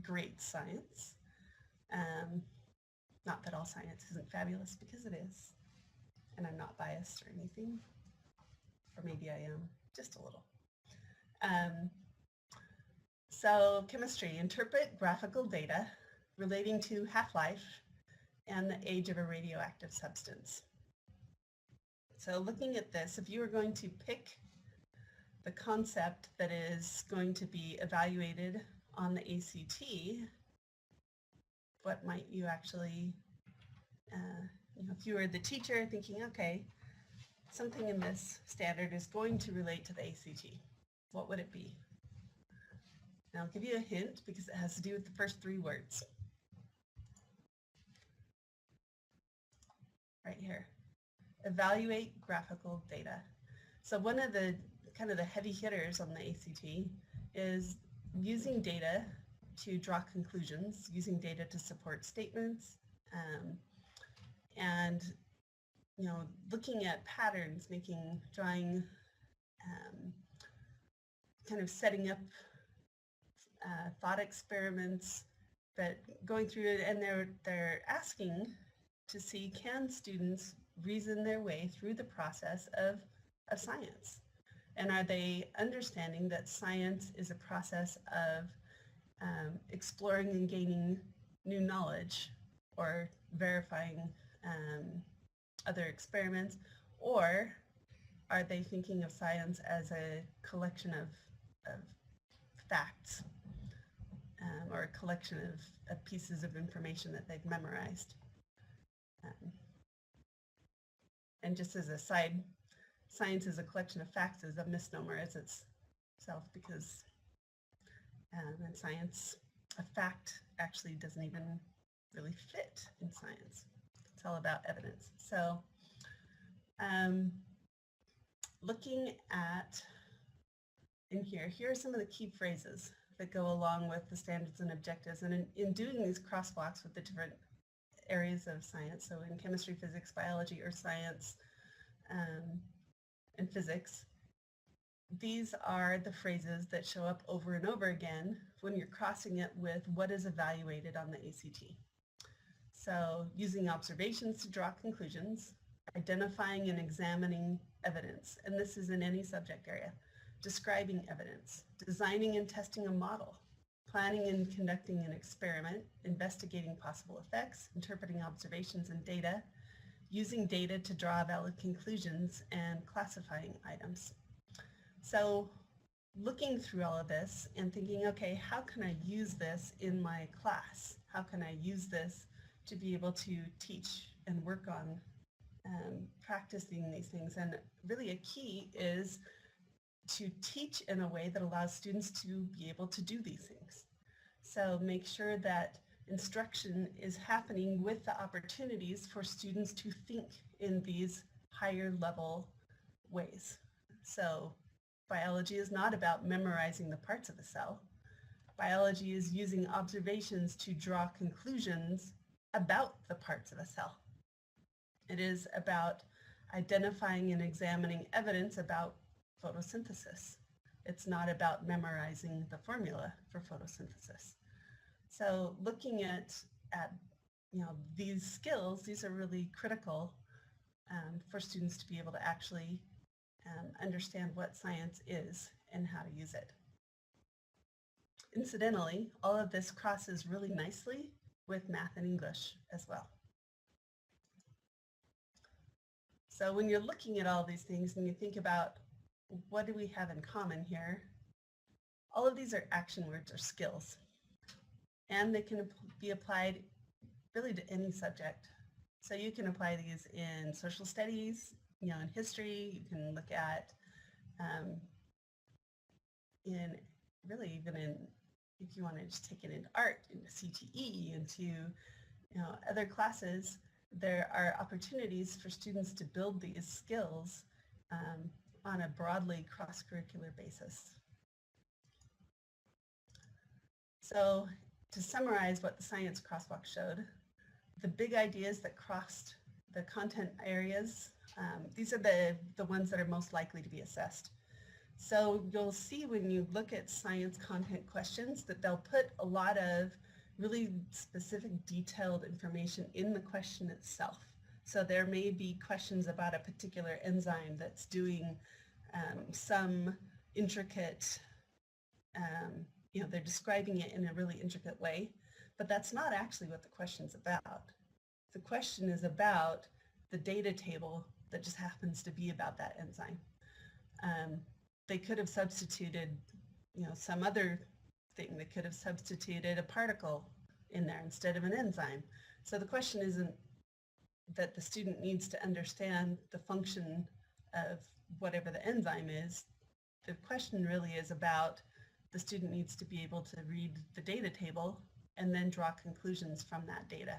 great science. Not that all science isn't fabulous, because it is. And I'm not biased or anything. Or maybe I am, just a little. So chemistry, interpret graphical data relating to half-life and the age of a radioactive substance. So looking at this, if you were going to pick the concept that is going to be evaluated on the ACT, what might you actually, if you were the teacher thinking, okay, something in this standard is going to relate to the ACT. What would it be? And I'll give you a hint because it has to do with the first 3 words. Right here. Evaluate graphical data. So one of the kind of the heavy hitters on the ACT is using data to draw conclusions, using data to support statements, and looking at patterns, drawing, kind of setting up thought experiments, but going through it, and they're asking to see, can students reason their way through the process of science? And are they understanding that science is a process of exploring and gaining new knowledge or verifying other experiments? Or are they thinking of science as a collection of facts or a collection of pieces of information that they've memorized? And just as a side, science is a collection of facts is a misnomer as itself, because in science, a fact actually doesn't even really fit in science. It's all about evidence. So looking at here are some of the key phrases that go along with the standards and objectives. And in doing these crosswalks with the different areas of science, so in chemistry, physics, biology, earth science, and physics, these are the phrases that show up over and over again when you're crossing it with what is evaluated on the ACT. So using observations to draw conclusions, identifying and examining evidence, and this is in any subject area, describing evidence, designing and testing a model, planning and conducting an experiment, investigating possible effects, interpreting observations and data, using data to draw valid conclusions, and classifying items. So looking through all of this and thinking, okay, how can I use this in my class? How can I use this to be able to teach and work on practicing these things? And really a key is to teach in a way that allows students to be able to do these things. So make sure that instruction is happening with the opportunities for students to think in these higher level ways. So biology is not about memorizing the parts of a cell. Biology is using observations to draw conclusions about the parts of a cell. It is about identifying and examining evidence about photosynthesis. It's not about memorizing the formula for photosynthesis. So looking at these skills, these are really critical for students to be able to actually understand what science is and how to use it. Incidentally, all of this crosses really nicely with math and English as well. So when you're looking at all these things and you think about what do we have in common here, all of these are action words or skills. And they can be applied really to any subject. So you can apply these in social studies, in history. You can look at if you want to just take it into art, into CTE, into other classes. There are opportunities for students to build these skills on a broadly cross-curricular basis. So to summarize what the science crosswalk showed, the big ideas that crossed the content areas, these are the ones that are most likely to be assessed. So you'll see when you look at science content questions that they'll put a lot of really specific detailed information in the question itself. So there may be questions about a particular enzyme that's doing some intricate, they're describing it in a really intricate way, but that's not actually what the question's about. The question is about the data table that just happens to be about that enzyme. They could have substituted, some other thing. They could have substituted a particle in there instead of an enzyme. So the question isn't that the student needs to understand the function of whatever the enzyme is. The question really is about the student needs to be able to read the data table and then draw conclusions from that data.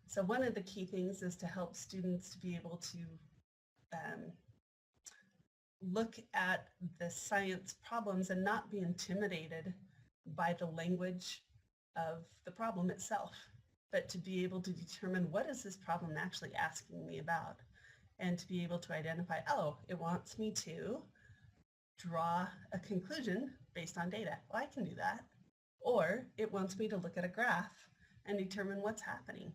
So one of the key things is to help students to be able to look at the science problems and not be intimidated by the language of the problem itself, but to be able to determine what is this problem actually asking me about, and to be able to identify, oh, it wants me to draw a conclusion based on data. Well, I can do that. Or it wants me to look at a graph and determine what's happening.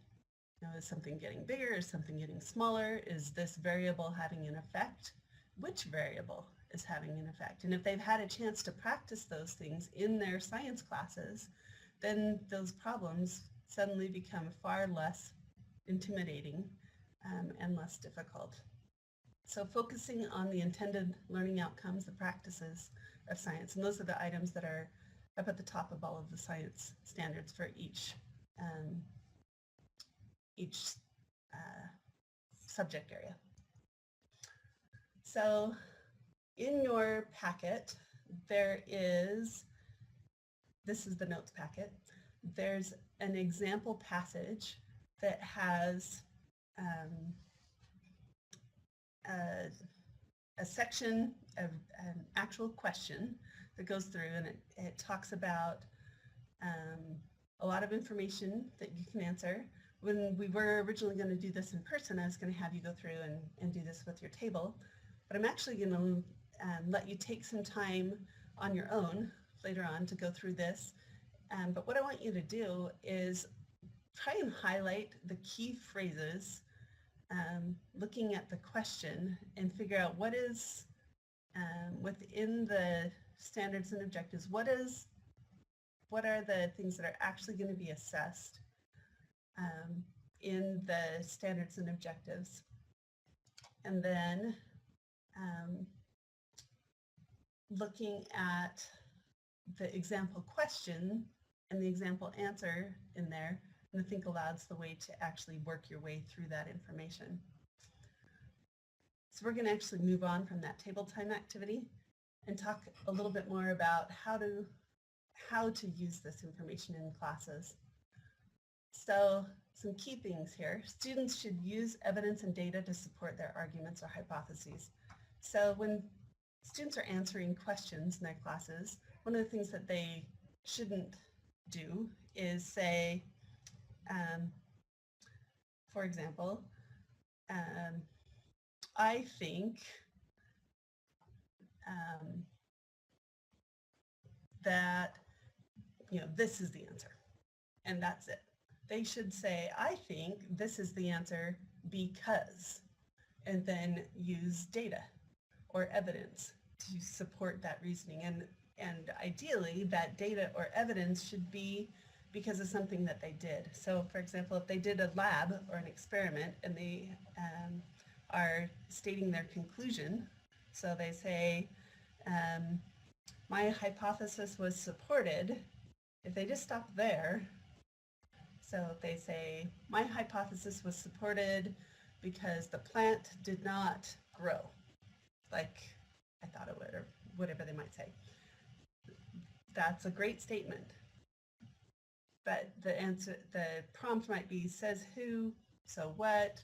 You know, is something getting bigger? Is something getting smaller? Is this variable having an effect? Which variable is having an effect? And if they've had a chance to practice those things in their science classes, then those problems suddenly become far less intimidating and less difficult. So focusing on the intended learning outcomes, the practices of science, and those are the items that are up at the top of all of the science standards for each subject area. So in your packet, this is the notes packet, there's an example passage that has a section of an actual question that goes through, and it talks about a lot of information that you can answer. When we were originally going to do this in person, I was going to have you go through and do this with your table, but I'm actually going to let you take some time on your own later on to go through this. But what I want you to do is try and highlight the key phrases, looking at the question, and figure out what is within the standards and objectives, what are the things that are actually going to be assessed in the standards and objectives. And then looking at the example question and the example answer in there, and the think aloud's the way to actually work your way through that information. So we're going to actually move on from that table time activity and talk a little bit more about how to use this information in classes. So some key things here. Students should use evidence and data to support their arguments or hypotheses. So when students are answering questions in their classes, one of the things that they shouldn't do is say, for example, I think that, this is the answer, and that's it. They should say, I think this is the answer because, and then use data or evidence to support that reasoning. And ideally, that data or evidence should be because of something that they did. So for example, if they did a lab or an experiment and they are stating their conclusion, so they say, my hypothesis was supported, if they just stop there, so if they say, my hypothesis was supported because the plant did not grow like I thought it would, or whatever they might say. That's a great statement. But the prompt might be, says who, so what,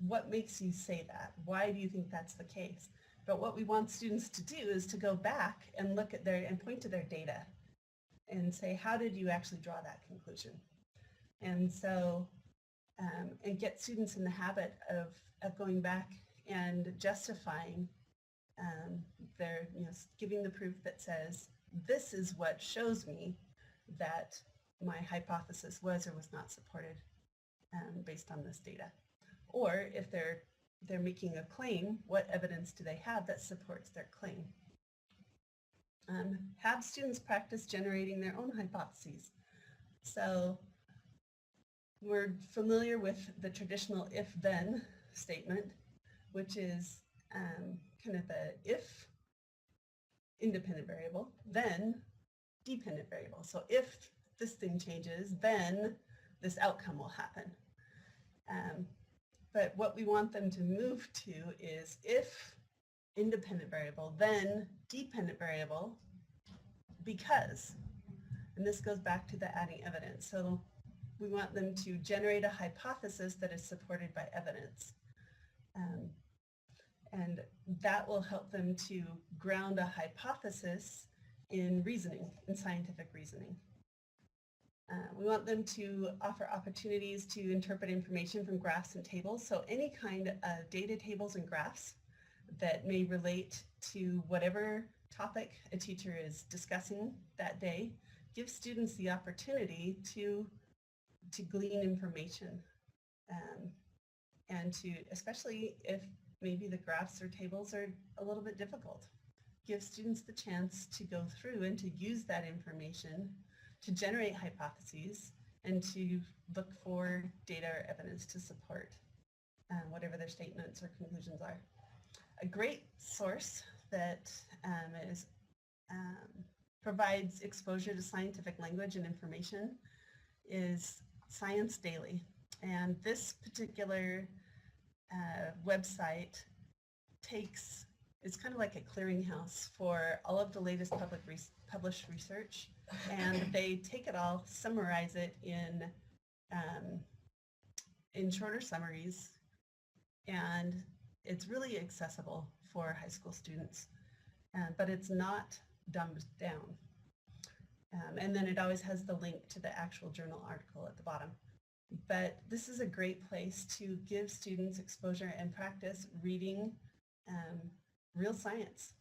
what makes you say that? Why do you think that's the case? But what we want students to do is to go back and look at and point to their data and say, how did you actually draw that conclusion? And so, and get students in the habit of going back and justifying their, giving the proof that says, this is what shows me that my hypothesis was or was not supported based on this data. Or if they're making a claim, what evidence do they have that supports their claim? Have students practice generating their own hypotheses. So we're familiar with the traditional if-then statement, which is kind of the if independent variable, then dependent variable. So if this thing changes, then this outcome will happen. But what we want them to move to is if independent variable, then dependent variable, because. And this goes back to the adding evidence. So we want them to generate a hypothesis that is supported by evidence. And that will help them to ground a hypothesis in reasoning, in scientific reasoning. We want them to offer opportunities to interpret information from graphs and tables. So any kind of data tables and graphs that may relate to whatever topic a teacher is discussing that day gives students the opportunity to glean information and to, especially if maybe the graphs or tables are a little bit difficult, give students the chance to go through and to use that information to generate hypotheses and to look for data or evidence to support whatever their statements or conclusions are. A great source that provides exposure to scientific language and information is Science Daily. And this particular website it's kind of like a clearinghouse for all of the latest published research, and they take it all, summarize it in shorter summaries, and it's really accessible for high school students, but it's not dumbed down. And then it always has the link to the actual journal article at the bottom. But this is a great place to give students exposure and practice reading real science.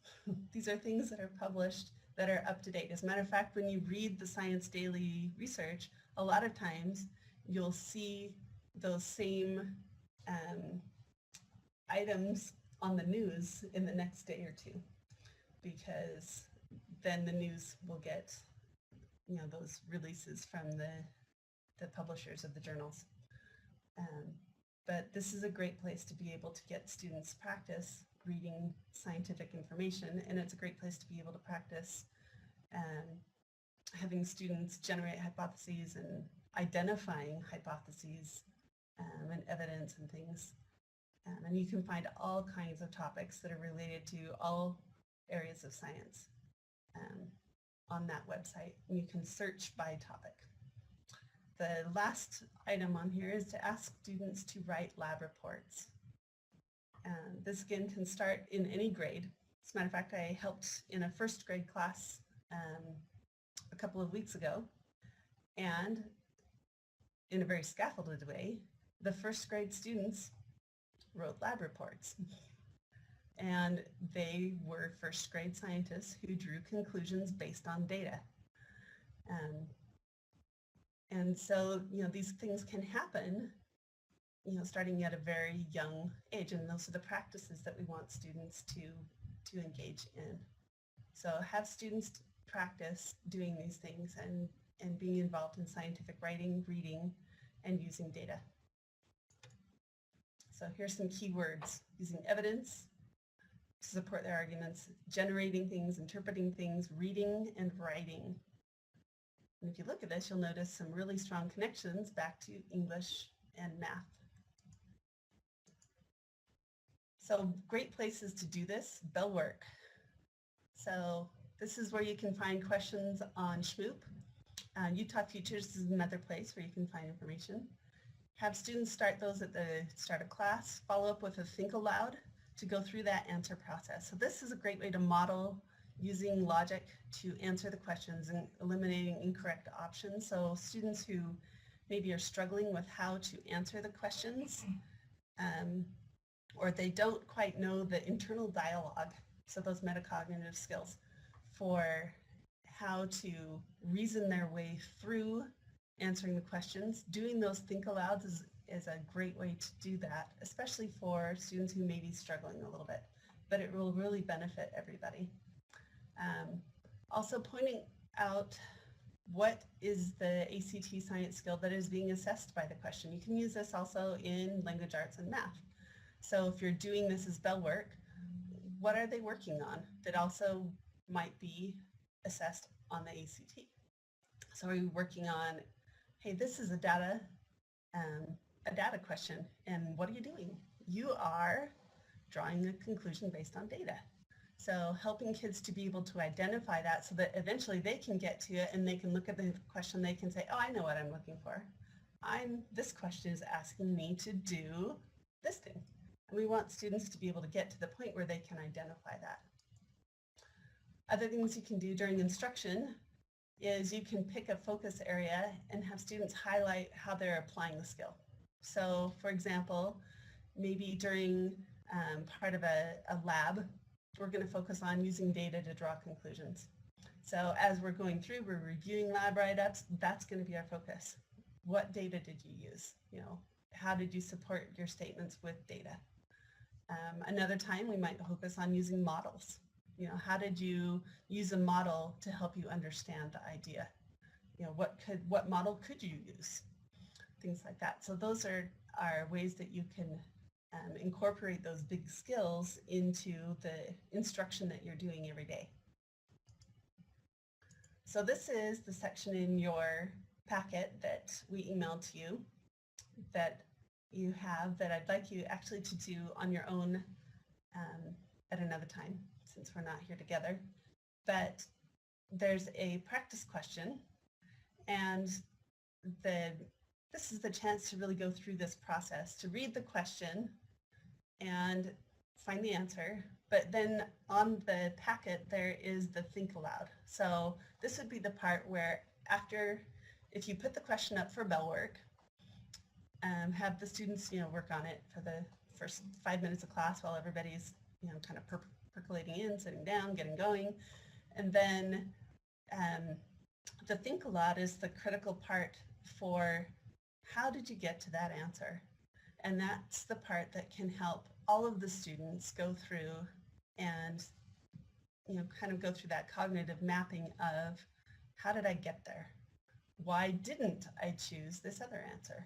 These are things that are published that are up to date. As a matter of fact, when you read the Science Daily research, a lot of times you'll see those same items on the news in the next day or two, because then the news will get, those releases from the publishers of the journals. But this is a great place to be able to get students practice reading scientific information, and it's a great place to be able to practice having students generate hypotheses and identifying hypotheses and evidence and things. And you can find all kinds of topics that are related to all areas of science on that website, and you can search by topic. The last item on here is to ask students to write lab reports. This again can start in any grade. As a matter of fact, I helped in a first grade class a couple of weeks ago, and in a very scaffolded way, the first grade students wrote lab reports. And they were first grade scientists who drew conclusions based on data. And so, these things can happen, starting at a very young age, and those are the practices that we want students to engage in. So have students practice doing these things and being involved in scientific writing, reading, and using data. So here's some key words: using evidence to support their arguments, generating things, interpreting things, reading, and writing. And if you look at this, you'll notice some really strong connections back to English and math. So great places to do this: Bellwork. So this is where you can find questions on Schmoop. Utah Futures is another place where you can find information. Have students start those at the start of class, follow up with a think aloud to go through that answer process. So this is a great way to model using logic to answer the questions and eliminating incorrect options. So students who maybe are struggling with how to answer the questions, or they don't quite know the internal dialogue, so those metacognitive skills, for how to reason their way through answering the questions. Doing those think alouds is a great way to do that, especially for students who may be struggling a little bit, but it will really benefit everybody. Also pointing out what is the ACT science skill that is being assessed by the question. You can use this also in language arts and math. So if you're doing this as Bellwork, what are they working on that also might be assessed on the ACT? So are you working on, hey, this is a data a data question. And what are you doing? You are drawing a conclusion based on data. So helping kids to be able to identify that so that eventually they can get to it and they can look at the question, they can say, oh, I know what I'm looking for. This question is asking me to do this thing. And we want students to be able to get to the point where they can identify that. Other things you can do during instruction is you can pick a focus area and have students highlight how they're applying the skill. So for example, maybe during part of a lab, we're going to focus on using data to draw conclusions. So as we're going through, we're reviewing lab write-ups, that's going to be our focus. What data did you use? You know, how did you support your statements with data? Another time we might focus on using models. You know, how did you use a model to help you understand the idea? You know, what model could you use? Things like that. So those are ways that you can incorporate those big skills into the instruction that you're doing every day. So this is the section in your packet that we emailed to you that you have that I'd like you actually to do on your own at another time since we're not here together. But there's a practice question, and this is the chance to really go through this process, to read the question and find the answer. But then on the packet, there is the think aloud. So this would be the part where after, if you put the question up for bell work, have the students, you know, work on it for the first 5 minutes of class while everybody's, you know, kind of percolating in, sitting down, getting going. And then the think aloud is the critical part for how did you get to that answer? And that's the part that can help all of the students go through and, you know, kind of go through that cognitive mapping of how did I get there? Why didn't I choose this other answer?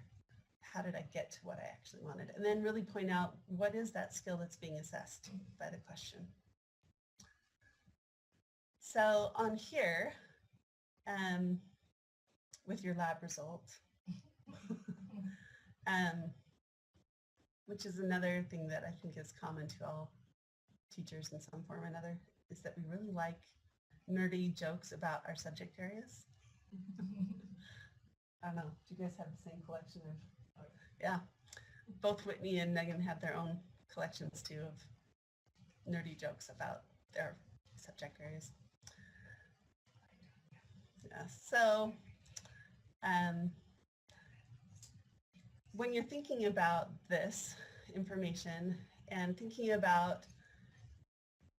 How did I get to what I actually wanted? And then really point out what is that skill that's being assessed by the question. So on here, with your lab result, which is another thing that I think is common to all teachers in some form or another, is that we really like nerdy jokes about our subject areas. I don't know, do you guys have the same collection of, yeah, both Whitney and Megan have their own collections too of nerdy jokes about their subject areas. Yeah, so when you're thinking about this information and thinking about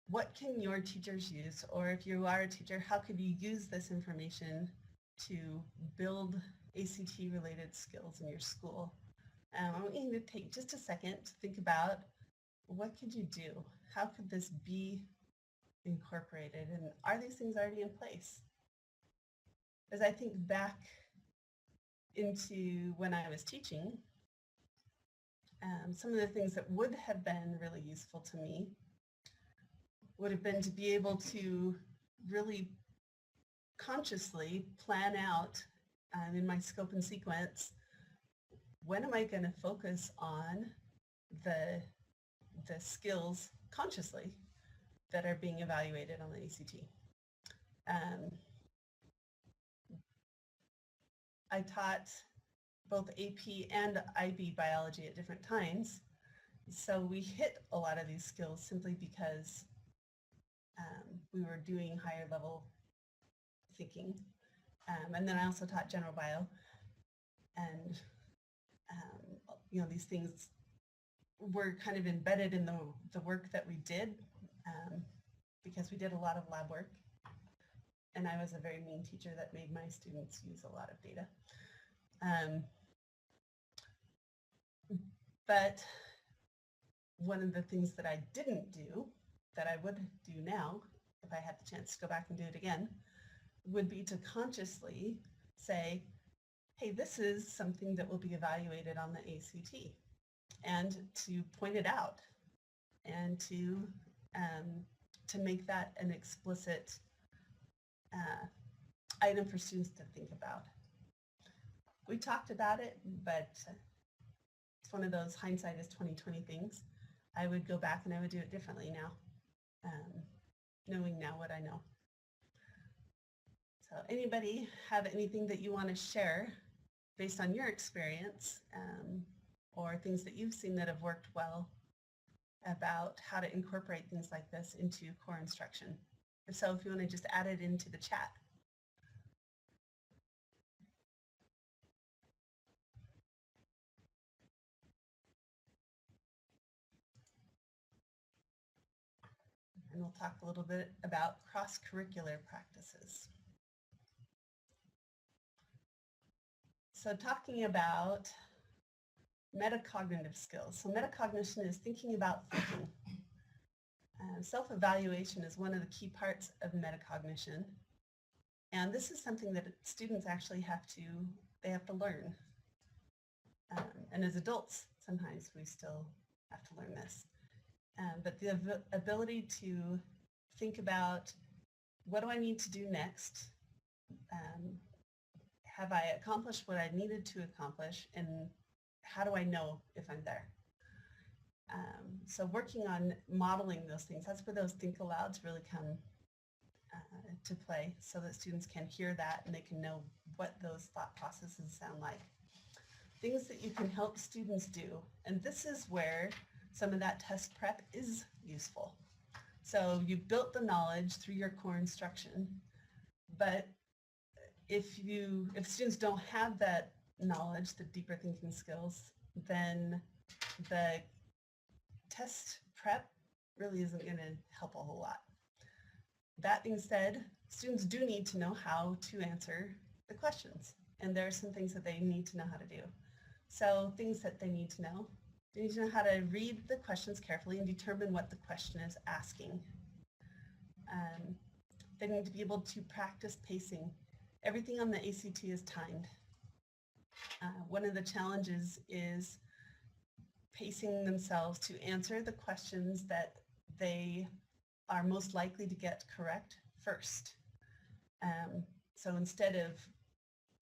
what can your teachers use, or if you are a teacher, how could you use this information to build ACT-related skills in your school? I want you to take just a second to think about what could you do? How could this be incorporated? And are these things already in place? As I think back into when I was teaching, some of the things that would have been really useful to me would have been to be able to really consciously plan out in my scope and sequence, when am I going to focus on the skills consciously that are being evaluated on the ACT? I taught both AP and IB biology at different times, so we hit a lot of these skills simply because we were doing higher level thinking. And then I also taught general bio, and you know, these things were kind of embedded in the work that we did because we did a lot of lab work, and I was a very mean teacher that made my students use a lot of data. But one of the things that I didn't do that I would do now, if I had the chance to go back and do it again, would be to consciously say, hey, this is something that will be evaluated on the ACT, and to point it out and to make that an explicit item for students to think about. We talked about it, but one of those hindsight is 20/20 things. I would go back and I would do it differently now, knowing now what I know. So anybody have anything that you want to share based on your experience, or things that you've seen that have worked well about how to incorporate things like this into core instruction? If so, if you want to just add it into the chat. And we'll talk a little bit about cross-curricular practices. So talking about metacognitive skills. So metacognition is thinking about thinking. Self-evaluation is one of the key parts of metacognition. And this is something that students actually have to learn. And as adults, sometimes we still have to learn this. But the ability to think about, what do I need to do next? Have I accomplished what I needed to accomplish? And how do I know if I'm there? So working on modeling those things, that's where those think alouds really come to play, so that students can hear that and they can know what those thought processes sound like. Things that you can help students do, and this is where some of that test prep is useful. So you built the knowledge through your core instruction, but if students don't have that knowledge, the deeper thinking skills, then the test prep really isn't going to help a whole lot. That being said, students do need to know how to answer the questions, and there are some things that they need to know how to do. So things that they need to know how to read the questions carefully and determine what the question is asking. They need to be able to practice pacing. Everything on the ACT is timed. One of the challenges is pacing themselves to answer the questions that they are most likely to get correct first. So instead of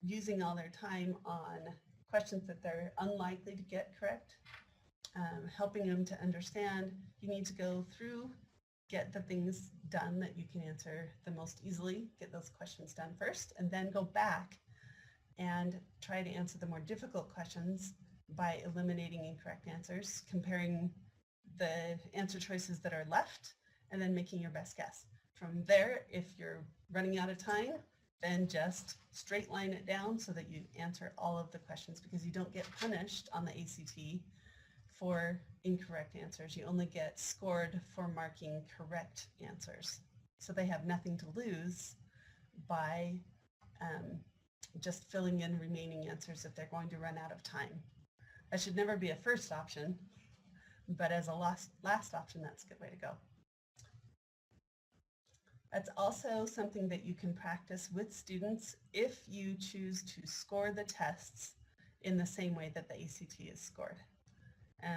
using all their time on questions that they're unlikely to get correct, helping them to understand you need to go through, get the things done that you can answer the most easily, get those questions done first, and then go back and try to answer the more difficult questions by eliminating incorrect answers, comparing the answer choices that are left, and then making your best guess. From there, if you're running out of time, then just straight line it down so that you answer all of the questions, because you don't get punished on the ACT for incorrect answers. You only get scored for marking correct answers. So they have nothing to lose by just filling in remaining answers if they're going to run out of time. That should never be a first option, but as a last option, that's a good way to go. That's also something that you can practice with students if you choose to score the tests in the same way that the ACT is scored,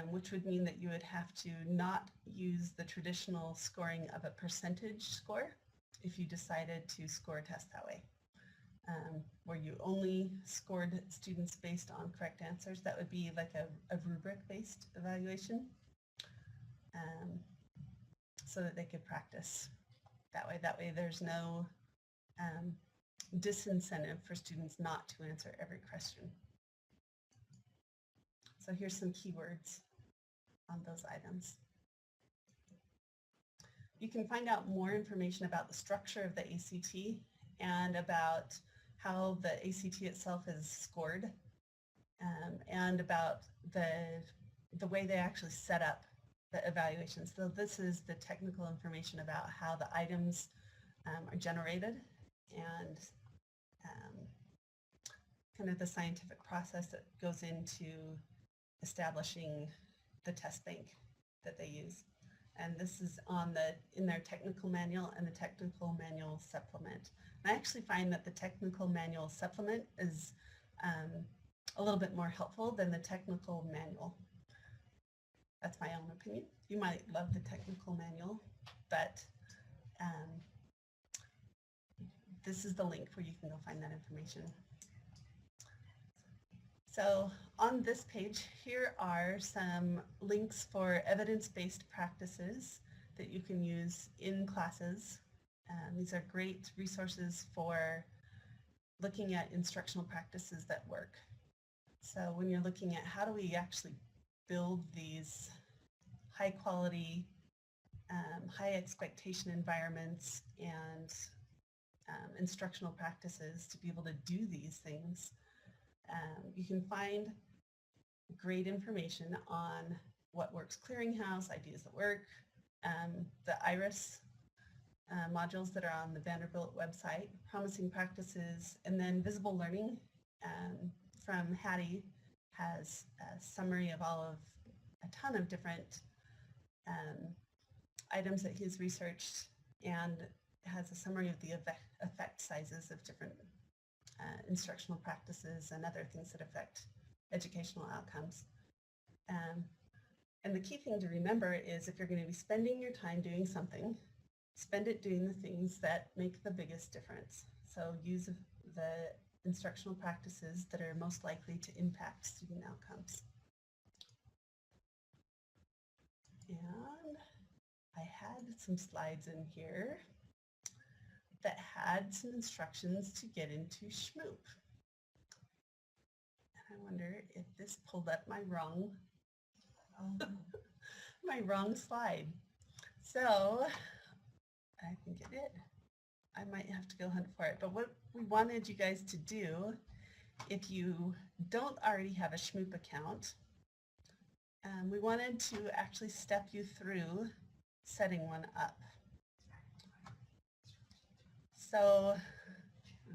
which would mean that you would have to not use the traditional scoring of a percentage score if you decided to score a test that way, where you only scored students based on correct answers. That would be like a rubric-based evaluation, so that they could practice that way. That way there's no disincentive for students not to answer every question. So here's some keywords on those items. You can find out more information about the structure of the ACT and about how the ACT itself is scored, and about the way they actually set up the evaluation. So this is the technical information about how the items are generated, and kind of the scientific process that goes into establishing the test bank that they use. And this is in their technical manual and the technical manual supplement. And I actually find that the technical manual supplement is a little bit more helpful than the technical manual. That's my own opinion. You might love the technical manual, but this is the link where you can go find that information. So on this page, here are some links for evidence-based practices that you can use in classes. These are great resources for looking at instructional practices that work. So when you're looking at how do we actually build these high quality, high expectation environments and instructional practices to be able to do these things, you can find great information on What Works Clearinghouse, Ideas That Work, the IRIS modules that are on the Vanderbilt website, Promising Practices, and then Visible Learning from Hattie has a summary of a ton of different items that he's researched and has a summary of the effect sizes of different instructional practices and other things that affect educational outcomes. And the key thing to remember is if you're going to be spending your time doing something, spend it doing the things that make the biggest difference. So use the instructional practices that are most likely to impact student outcomes. And I had some slides in here that had some instructions to get into Schmoop. And I wonder if this pulled up my wrong slide. So I think it did. I might have to go hunt for it. But what we wanted you guys to do, if you don't already have a Schmoop account, we wanted to actually step you through setting one up. So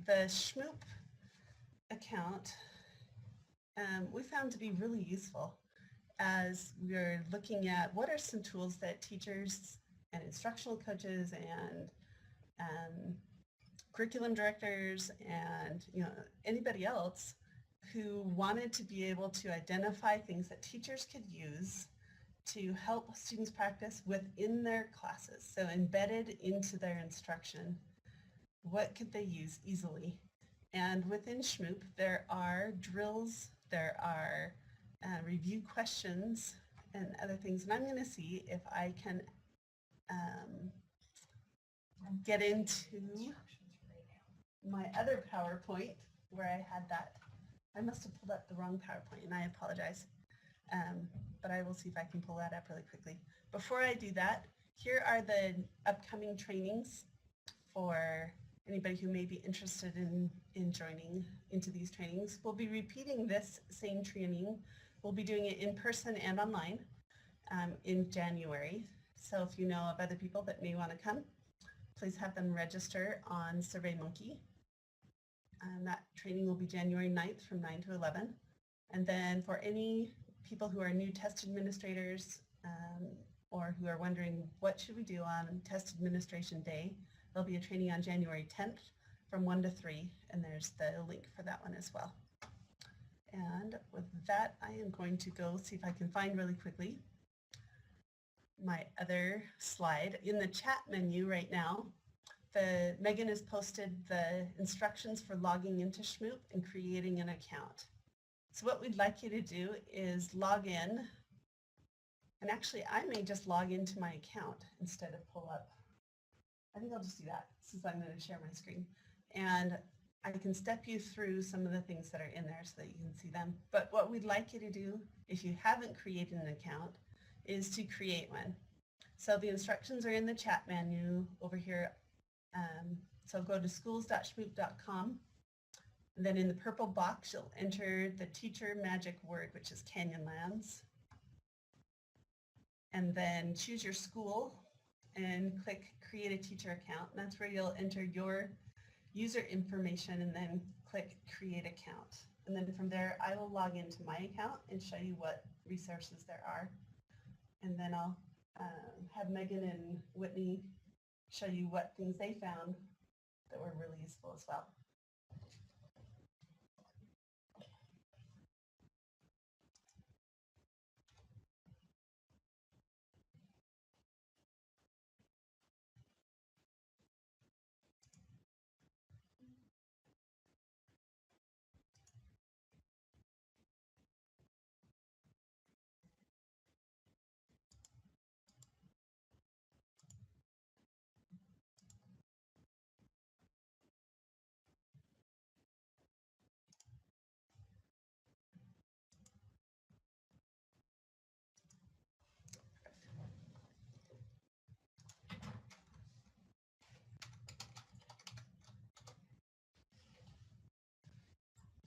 the Schmoop account we found to be really useful as we're looking at what are some tools that teachers and instructional coaches and curriculum directors and anybody else who wanted to be able to identify things that teachers could use to help students practice within their classes, so embedded into their instruction. What could they use easily? And within Schmoop, there are drills, there are review questions and other things. And I'm going to see if I can get into my other PowerPoint where I had that. I must have pulled up the wrong PowerPoint and I apologize. But I will see if I can pull that up really quickly. Before I do that, here are the upcoming trainings for anybody who may be interested in joining into these trainings. We'll be repeating this same training. We'll be doing it in person and online in January. So if you know of other people that may want to come, please have them register on SurveyMonkey. That training will be January 9th from 9 to 11. And then for any people who are new test administrators or who are wondering what should we do on test administration day, there'll be a training on January 10th from 1 to 3, and there's the link for that one as well. And with that, I am going to go see if I can find really quickly my other slide. In the chat menu right now, Megan has posted the instructions for logging into Schmoop and creating an account. So what we'd like you to do is log in, and actually I may just log into my account instead of pull up. I think I'll just do that since I'm going to share my screen. And I can step you through some of the things that are in there so that you can see them. But what we'd like you to do, if you haven't created an account, is to create one. So the instructions are in the chat menu over here. So go to schools.schmoop.com. And then in the purple box, you'll enter the teacher magic word, which is Canyonlands. And then choose your school and click create a teacher account. And that's where you'll enter your user information and then click create account. And then from there, I will log into my account and show you what resources there are. And then I'll have Megan and Whitney show you what things they found that were really useful as well.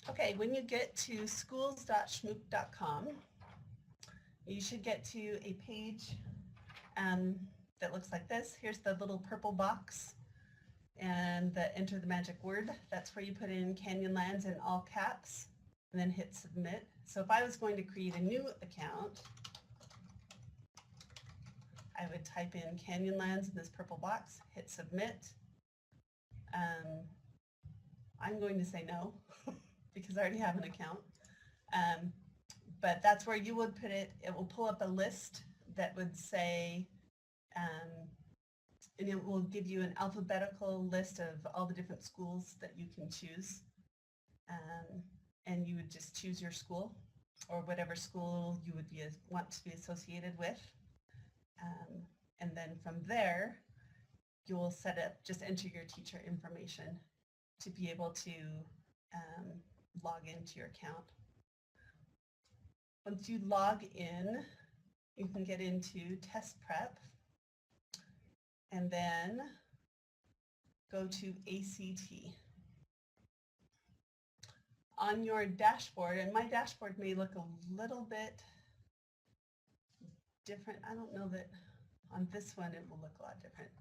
Okay, when you get to schools.schmoop.com, you should get to a page that looks like this. Here's the little purple box and the enter the magic word. That's where you put in Canyonlands in all caps and then hit submit. So if I was going to create a new account, I would type in Canyonlands in this purple box, hit submit. I'm going to say no because I already have an account. But that's where you would put it. It will pull up a list that would say, and it will give you an alphabetical list of all the different schools that you can choose. And you would just choose your school or whatever school you would want to be associated with. And then from there, you will set up, just enter your teacher information to be able to log into your account. Once you log in, you can get into test prep and then go to ACT. On your dashboard, and my dashboard may look a little bit different. I don't know that on this one it will look a lot different.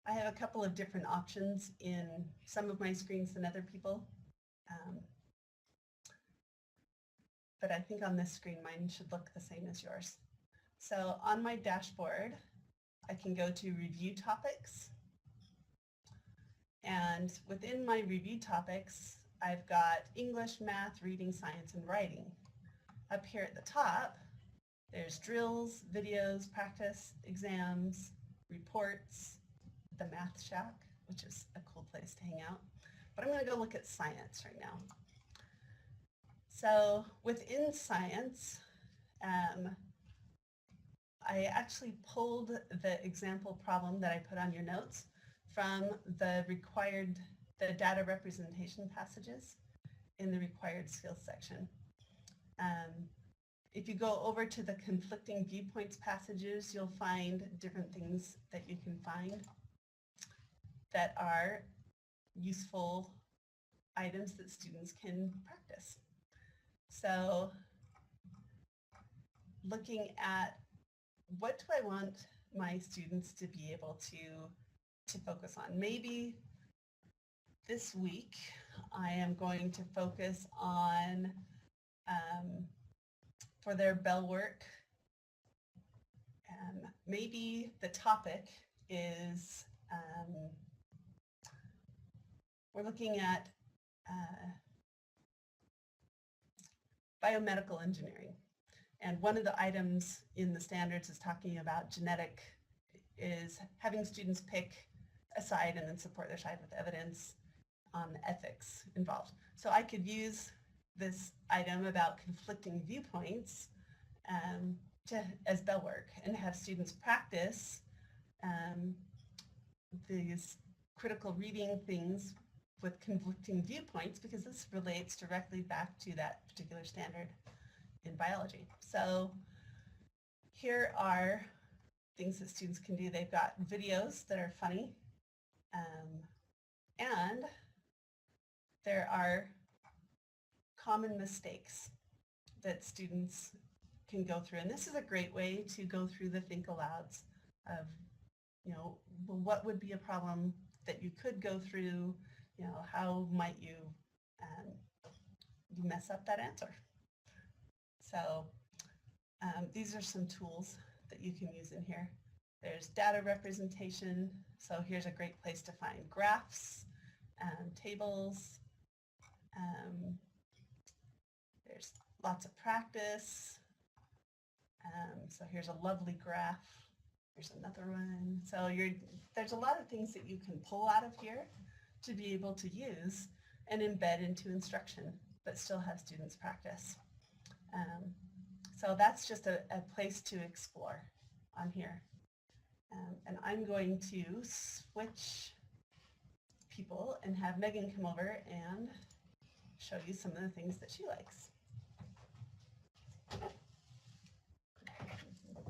I have a couple of different options in some of my screens than other people. But I think on this screen mine should look the same as yours. So on my dashboard, I can go to review topics. And within my review topics, I've got English, math, reading, science, and writing. Up here at the top, there's drills, videos, practice, exams, reports, the Math Shack, which is a cool place to hang out. But I'm going to go look at science right now. So within science, I actually pulled the example problem that I put on your notes from the data representation passages in the required skills section. If you go over to the conflicting viewpoints passages, you'll find different things that you can find that are useful items that students can practice. So looking at what do I want my students to be able to focus on? Maybe this week I am going to focus on, for their bell work, maybe the topic is, we're looking at biomedical engineering. And one of the items in the standards is talking about is having students pick a side and then support their side with evidence on the ethics involved. So I could use this item about conflicting viewpoints as bell work and have students practice these critical reading things with conflicting viewpoints, because this relates directly back to that particular standard in biology. So here are things that students can do. They've got videos that are funny, and there are common mistakes that students can go through. And this is a great way to go through the think alouds of, well, what would be a problem that you could go through? How might you mess up that answer? So these are some tools that you can use in here. There's data representation. So here's a great place to find graphs, tables. There's lots of practice. So here's a lovely graph. Here's another one. So there's a lot of things that you can pull out of here to be able to use and embed into instruction, but still have students practice. So that's just a place to explore on here. And I'm going to switch people and have Megan come over and show you some of the things that she likes.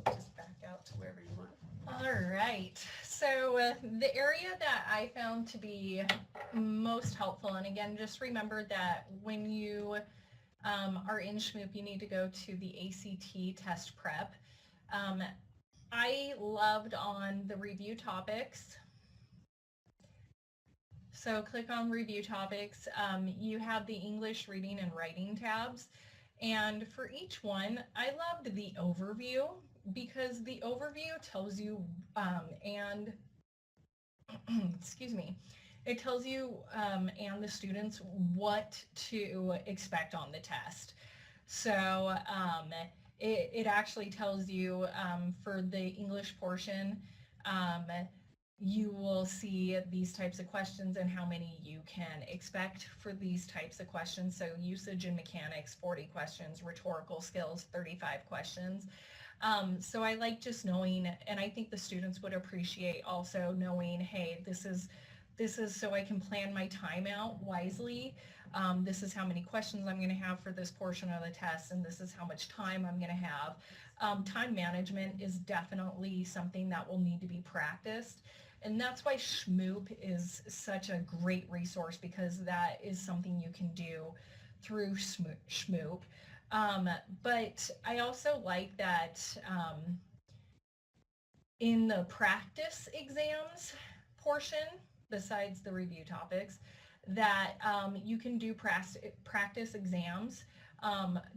Just back out to wherever you want. All right. So the area that I found to be most helpful, and again, just remember that when you are in SHMOOP, you need to go to the ACT test prep. I loved on the review topics. So click on review topics. You have the English reading and writing tabs. And for each one, I loved the overview because the overview tells you, and excuse me, it tells you and the students what to expect on the test. So it actually tells you for the English portion, you will see these types of questions and how many you can expect for these types of questions. So usage and mechanics, 40 questions, rhetorical skills, 35 questions. So I like just knowing, and I think the students would appreciate also knowing, hey, this is so I can plan my time out wisely. This is how many questions I'm going to have for this portion of the test, and this is how much time I'm going to have. Time management is definitely something that will need to be practiced. And that's why SHMOOP is such a great resource, because that is something you can do through SHMOOP. But I also like that in the practice exams portion, besides the review topics, that you can do practice exams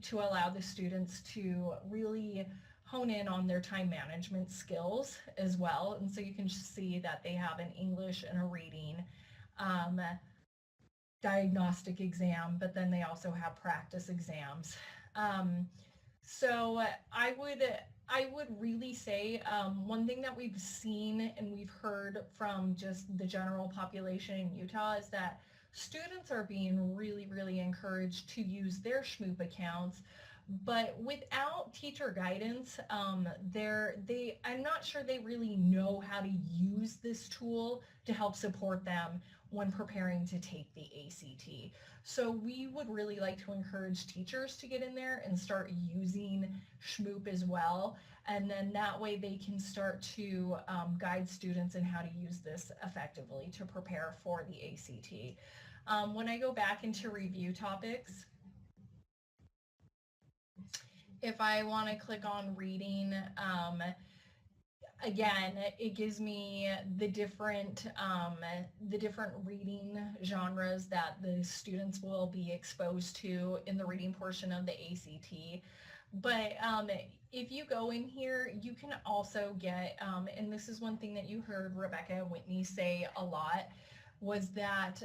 to allow the students to really hone in on their time management skills as well. And so you can see that they have an English and a reading diagnostic exam, but then they also have practice exams. So I would really say one thing that we've seen and we've heard from just the general population in Utah is that students are being really, really encouraged to use their SHMOOP accounts, but without teacher guidance, I'm not sure they really know how to use this tool to help support them when preparing to take the ACT. So we would really like to encourage teachers to get in there and start using SHMOOP as well. And then that way they can start to guide students in how to use this effectively to prepare for the ACT. When I go back into review topics, if I want to click on reading, again, it gives me the different reading genres that the students will be exposed to in the reading portion of the ACT. But if you go in here, you can also get, and this is one thing that you heard Rebecca and Whitney say a lot, was that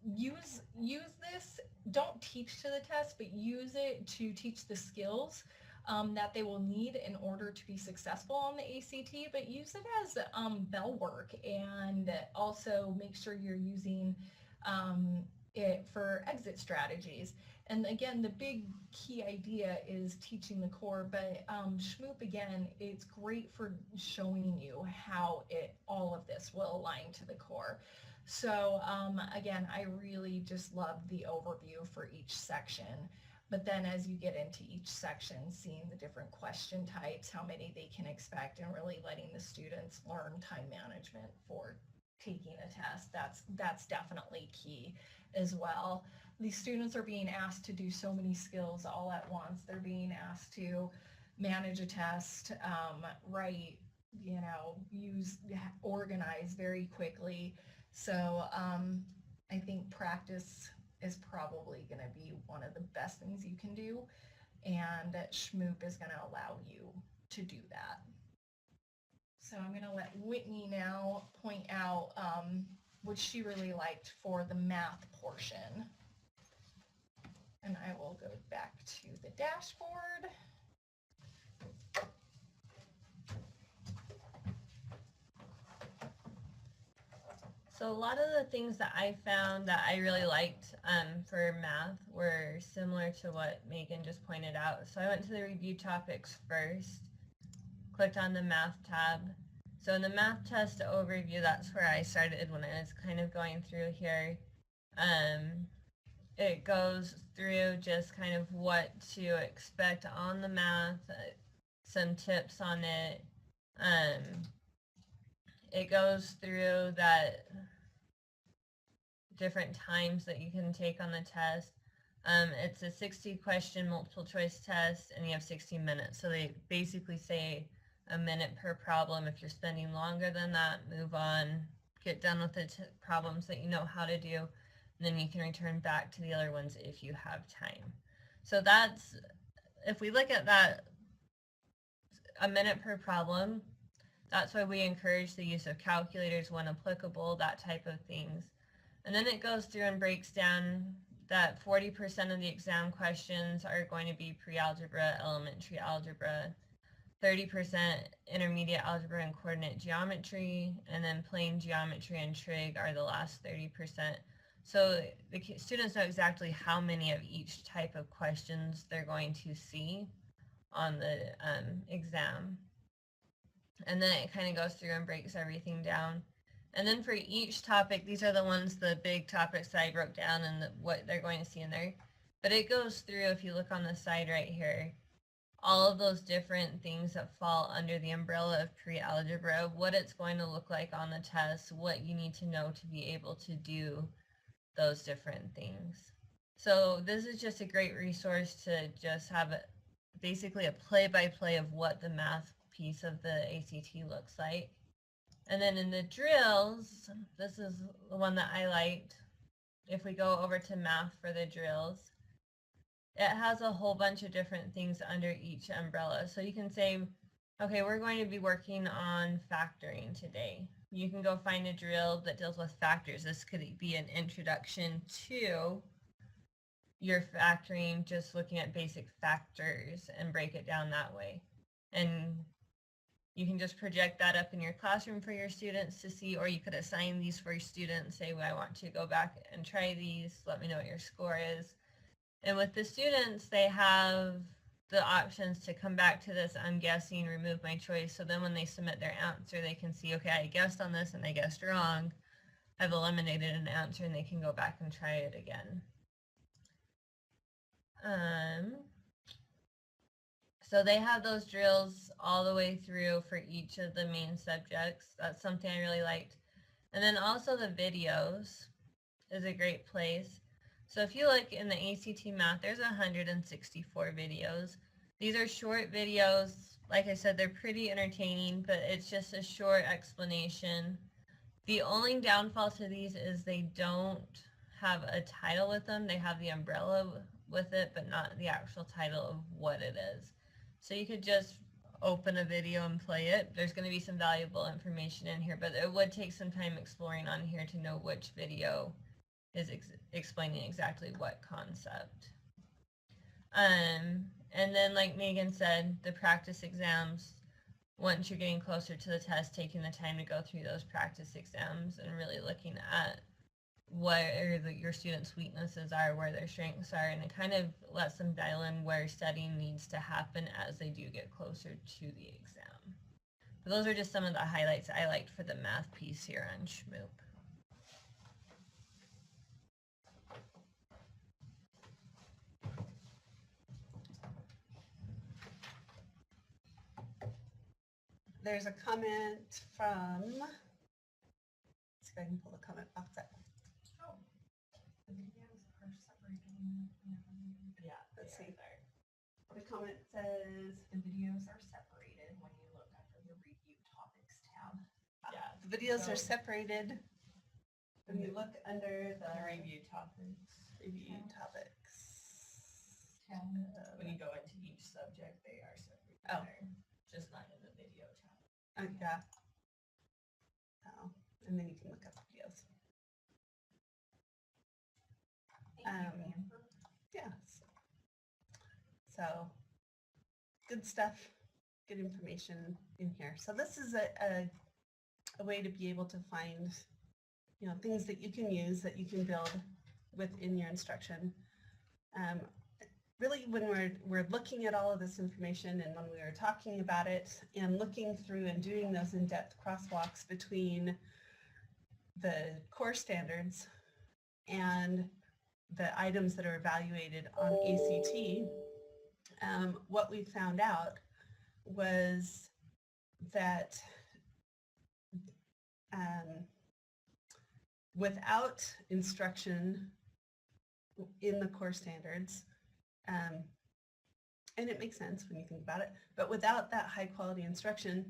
use this, don't teach to the test, but use it to teach the skills that they will need in order to be successful on the ACT, but use it as bell work, and also make sure you're using it for exit strategies. And again, the big key idea is teaching the core, but SHMOOP, again, it's great for showing you how all of this will align to the core. So again, I really just love the overview for each section. But then as you get into each section, seeing the different question types, how many they can expect, and really letting the students learn time management for taking a test, that's definitely key as well. These students are being asked to do so many skills all at once. They're being asked to manage a test, write, organize very quickly. So I think practice is probably going to be one of the best things you can do, and SHMOOP is going to allow you to do that. So I'm going to let Whitney now point out what she really liked for the math portion. And I will go back to the dashboard. So a lot of the things that I found that I really liked for math were similar to what Megan just pointed out. So I went to the review topics first, clicked on the math tab. So in the math test overview, that's where I started when I was kind of going through here. It goes through just kind of what to expect on the math, some tips on it. it goes through that different times that you can take on the test. It's a 60 question multiple choice test and you have 60 minutes. So they basically say a minute per problem. If you're spending longer than that, move on, get done with the problems that you know how to do, and then you can return back to the other ones if you have time. So that's, if we look at that, a minute per problem, that's why we encourage the use of calculators when applicable, that type of things. And then it goes through and breaks down that 40% of the exam questions are going to be pre-algebra, elementary algebra, 30% intermediate algebra and coordinate geometry, and then plane geometry and trig are the last 30%. So the students know exactly how many of each type of questions they're going to see on the exam. And then it kind of goes through and breaks everything down. And then for each topic, these are the ones, the big topics that I broke down and what they're going to see in there. But it goes through, if you look on the side right here, all of those different things that fall under the umbrella of pre-algebra, what it's going to look like on the test, what you need to know to be able to do those different things. So this is just a great resource to just have basically a play-by-play of what the math piece of the ACT looks like. And then in the drills, this is the one that I liked. If we go over to math for the drills, it has a whole bunch of different things under each umbrella. So you can say, okay, we're going to be working on factoring today. You can go find a drill that deals with factors. This could be an introduction to your factoring, just looking at basic factors and break it down that way. And you can just project that up in your classroom for your students to see, or you could assign these for your students, say, well, I want to go back and try these, let me know what your score is. And with the students, they have the options to come back to this, I'm guessing, remove my choice. So then when they submit their answer, they can see, okay, I guessed on this and I guessed wrong. I've eliminated an answer, and they can go back and try it again. So they have those drills all the way through for each of the main subjects. That's something I really liked. And then also the videos is a great place. So if you look in the ACT Math, there's 164 videos. These are short videos. Like I said, they're pretty entertaining, but it's just a short explanation. The only downfall to these is they don't have a title with them. They have the umbrella with it, but not the actual title of what it is. So you could just open a video and play it. There's going to be some valuable information in here, but it would take some time exploring on here to know which video is explaining exactly what concept. And then, like Megan said, the practice exams, once you're getting closer to the test, taking the time to go through those practice exams and really looking at where your students' weaknesses are, where their strengths are, and it kind of lets them dial in where studying needs to happen as they do get closer to the exam. But those are just some of the highlights I liked for the math piece here on Schmoop. There's a comment from, let's go ahead and pull the comment box up. Oh, the videos are separated. Yeah, let's see. The comment says, The videos are separated when you look under the review topics tab. yeah, the videos So- are separated when you look under the Review topics. review topics. When you go into each subject, they are separated. Oh. There, just not in the video tab. Yeah. Oh, and then you can look up videos. Thank you, Amber. Yes. So good stuff, good information in here. So this is a way to be able to find, things that you can use, that you can build within your instruction. Really, when we're looking at all of this information, and when we were talking about it and looking through and doing those in-depth crosswalks between the core standards and the items that are evaluated on ACT, what we found out was that without instruction in the core standards, and it makes sense when you think about it, but without that high quality instruction,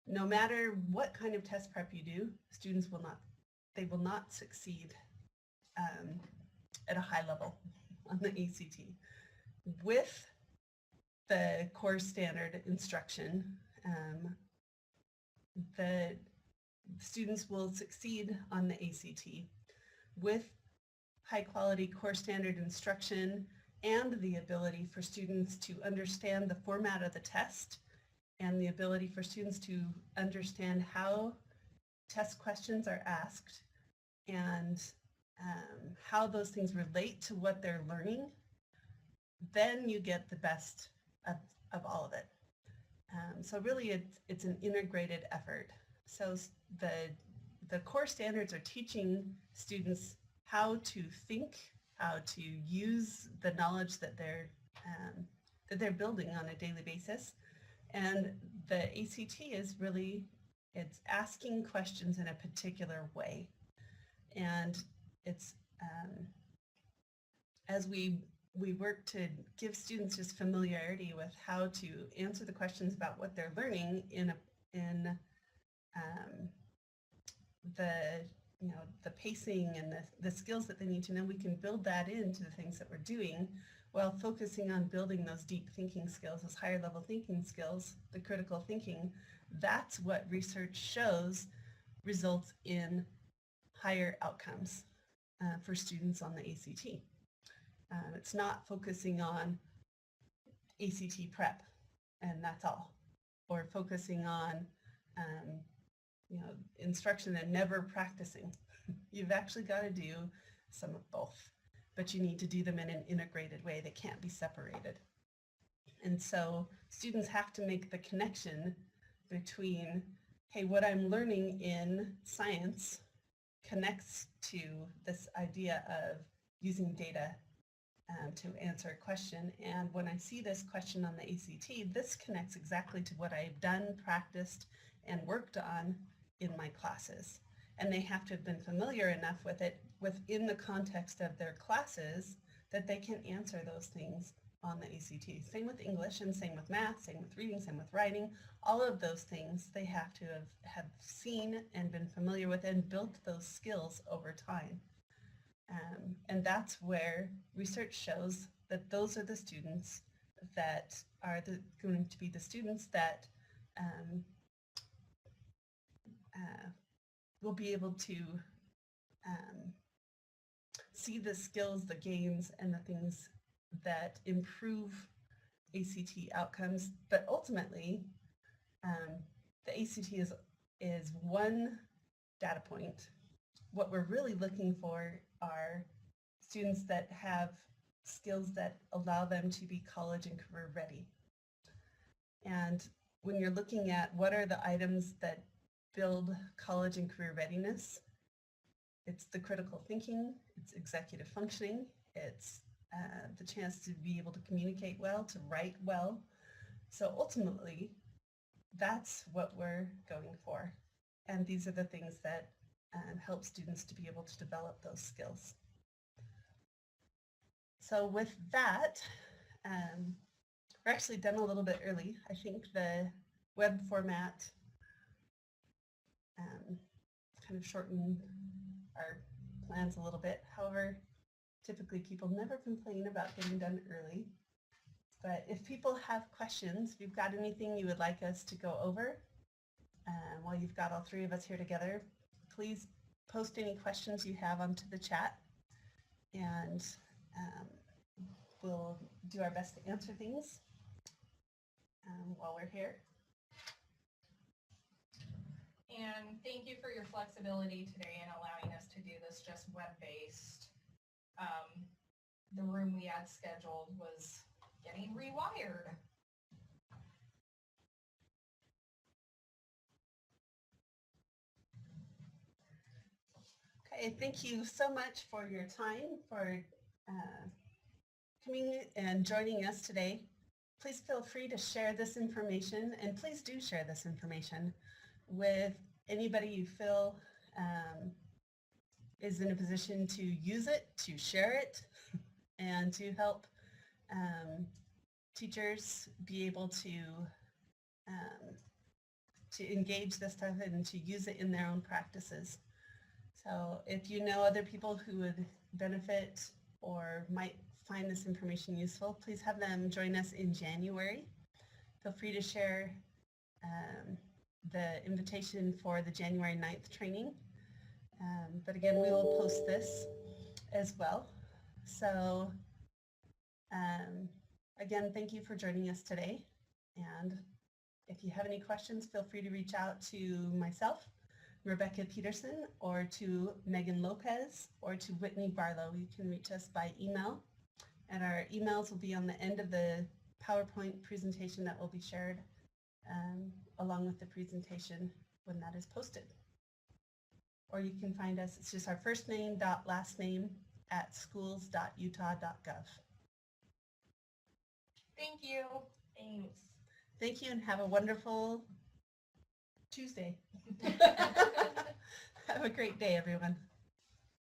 no matter what kind of test prep you do, students will not succeed at a high level on the ACT. With the core standard instruction, the students will succeed on the ACT. With high quality core standard instruction and the ability for students to understand the format of the test and the ability for students to understand how test questions are asked and how those things relate to what they're learning, then you get the best of all of it. So really it's an integrated effort. So the core standards are teaching students how to think, how to use the knowledge that they're building on a daily basis. And the ACT is really, it's asking questions in a particular way. And it's, as we work to give students just familiarity with how to answer the questions about what they're learning in the pacing and the skills that they need to know, we can build that into the things that we're doing while focusing on building those deep thinking skills, those higher level thinking skills, the critical thinking. That's what research shows results in higher outcomes for students on the ACT. It's not focusing on ACT prep and that's all, or focusing on instruction and never practicing. You've actually got to do some of both, but you need to do them in an integrated way. They can't be separated. And so students have to make the connection between, hey, what I'm learning in science connects to this idea of using data to answer a question. And when I see this question on the ACT, this connects exactly to what I've done, practiced, and worked on in my classes. And they have to have been familiar enough with it within the context of their classes that they can answer those things on the ACT. Same with English and same with math, same with reading, same with writing. All of those things they have to have seen and been familiar with and built those skills over time. And that's where research shows that those are the students that are going to be the students that will be able to see the skills, the gains, and the things that improve ACT outcomes. But ultimately, the ACT is one data point. What we're really looking for are students that have skills that allow them to be college and career ready. And when you're looking at what are the items that build college and career readiness, it's the critical thinking, it's executive functioning, it's the chance to be able to communicate well, to write well. So ultimately, that's what we're going for. And these are the things that help students to be able to develop those skills. So with that, we're actually done a little bit early. I think the web format kind of shortened our plans a little bit. However, typically people never complain about getting done early. But if people have questions, if you've got anything you would like us to go over, while you've got all three of us here together, please post any questions you have onto the chat, and we'll do our best to answer things while we're here. And thank you for your flexibility today and allowing us to do this just web-based. The room we had scheduled was getting rewired. Okay, thank you so much for your time, for coming and joining us today. Please feel free to share this information, and please do share this information with anybody you feel is in a position to use it, to share it, and to help teachers be able to engage this stuff and to use it in their own practices. So if you know other people who would benefit or might find this information useful, please have them join us in January. Feel free to share the invitation for the January 9th training. But again, we will post this as well. So again, thank you for joining us today. And if you have any questions, feel free to reach out to myself, Rebecca Peterson, or to Megan Lopez, or to Whitney Barlow. You can reach us by email. And our emails will be on the end of the PowerPoint presentation that will be shared along with the presentation when that is posted. Or you can find us, it's just our first name dot last name at schools.utah.gov. Thank you. Thanks. Thank you and have a wonderful Tuesday. Have a great day, everyone.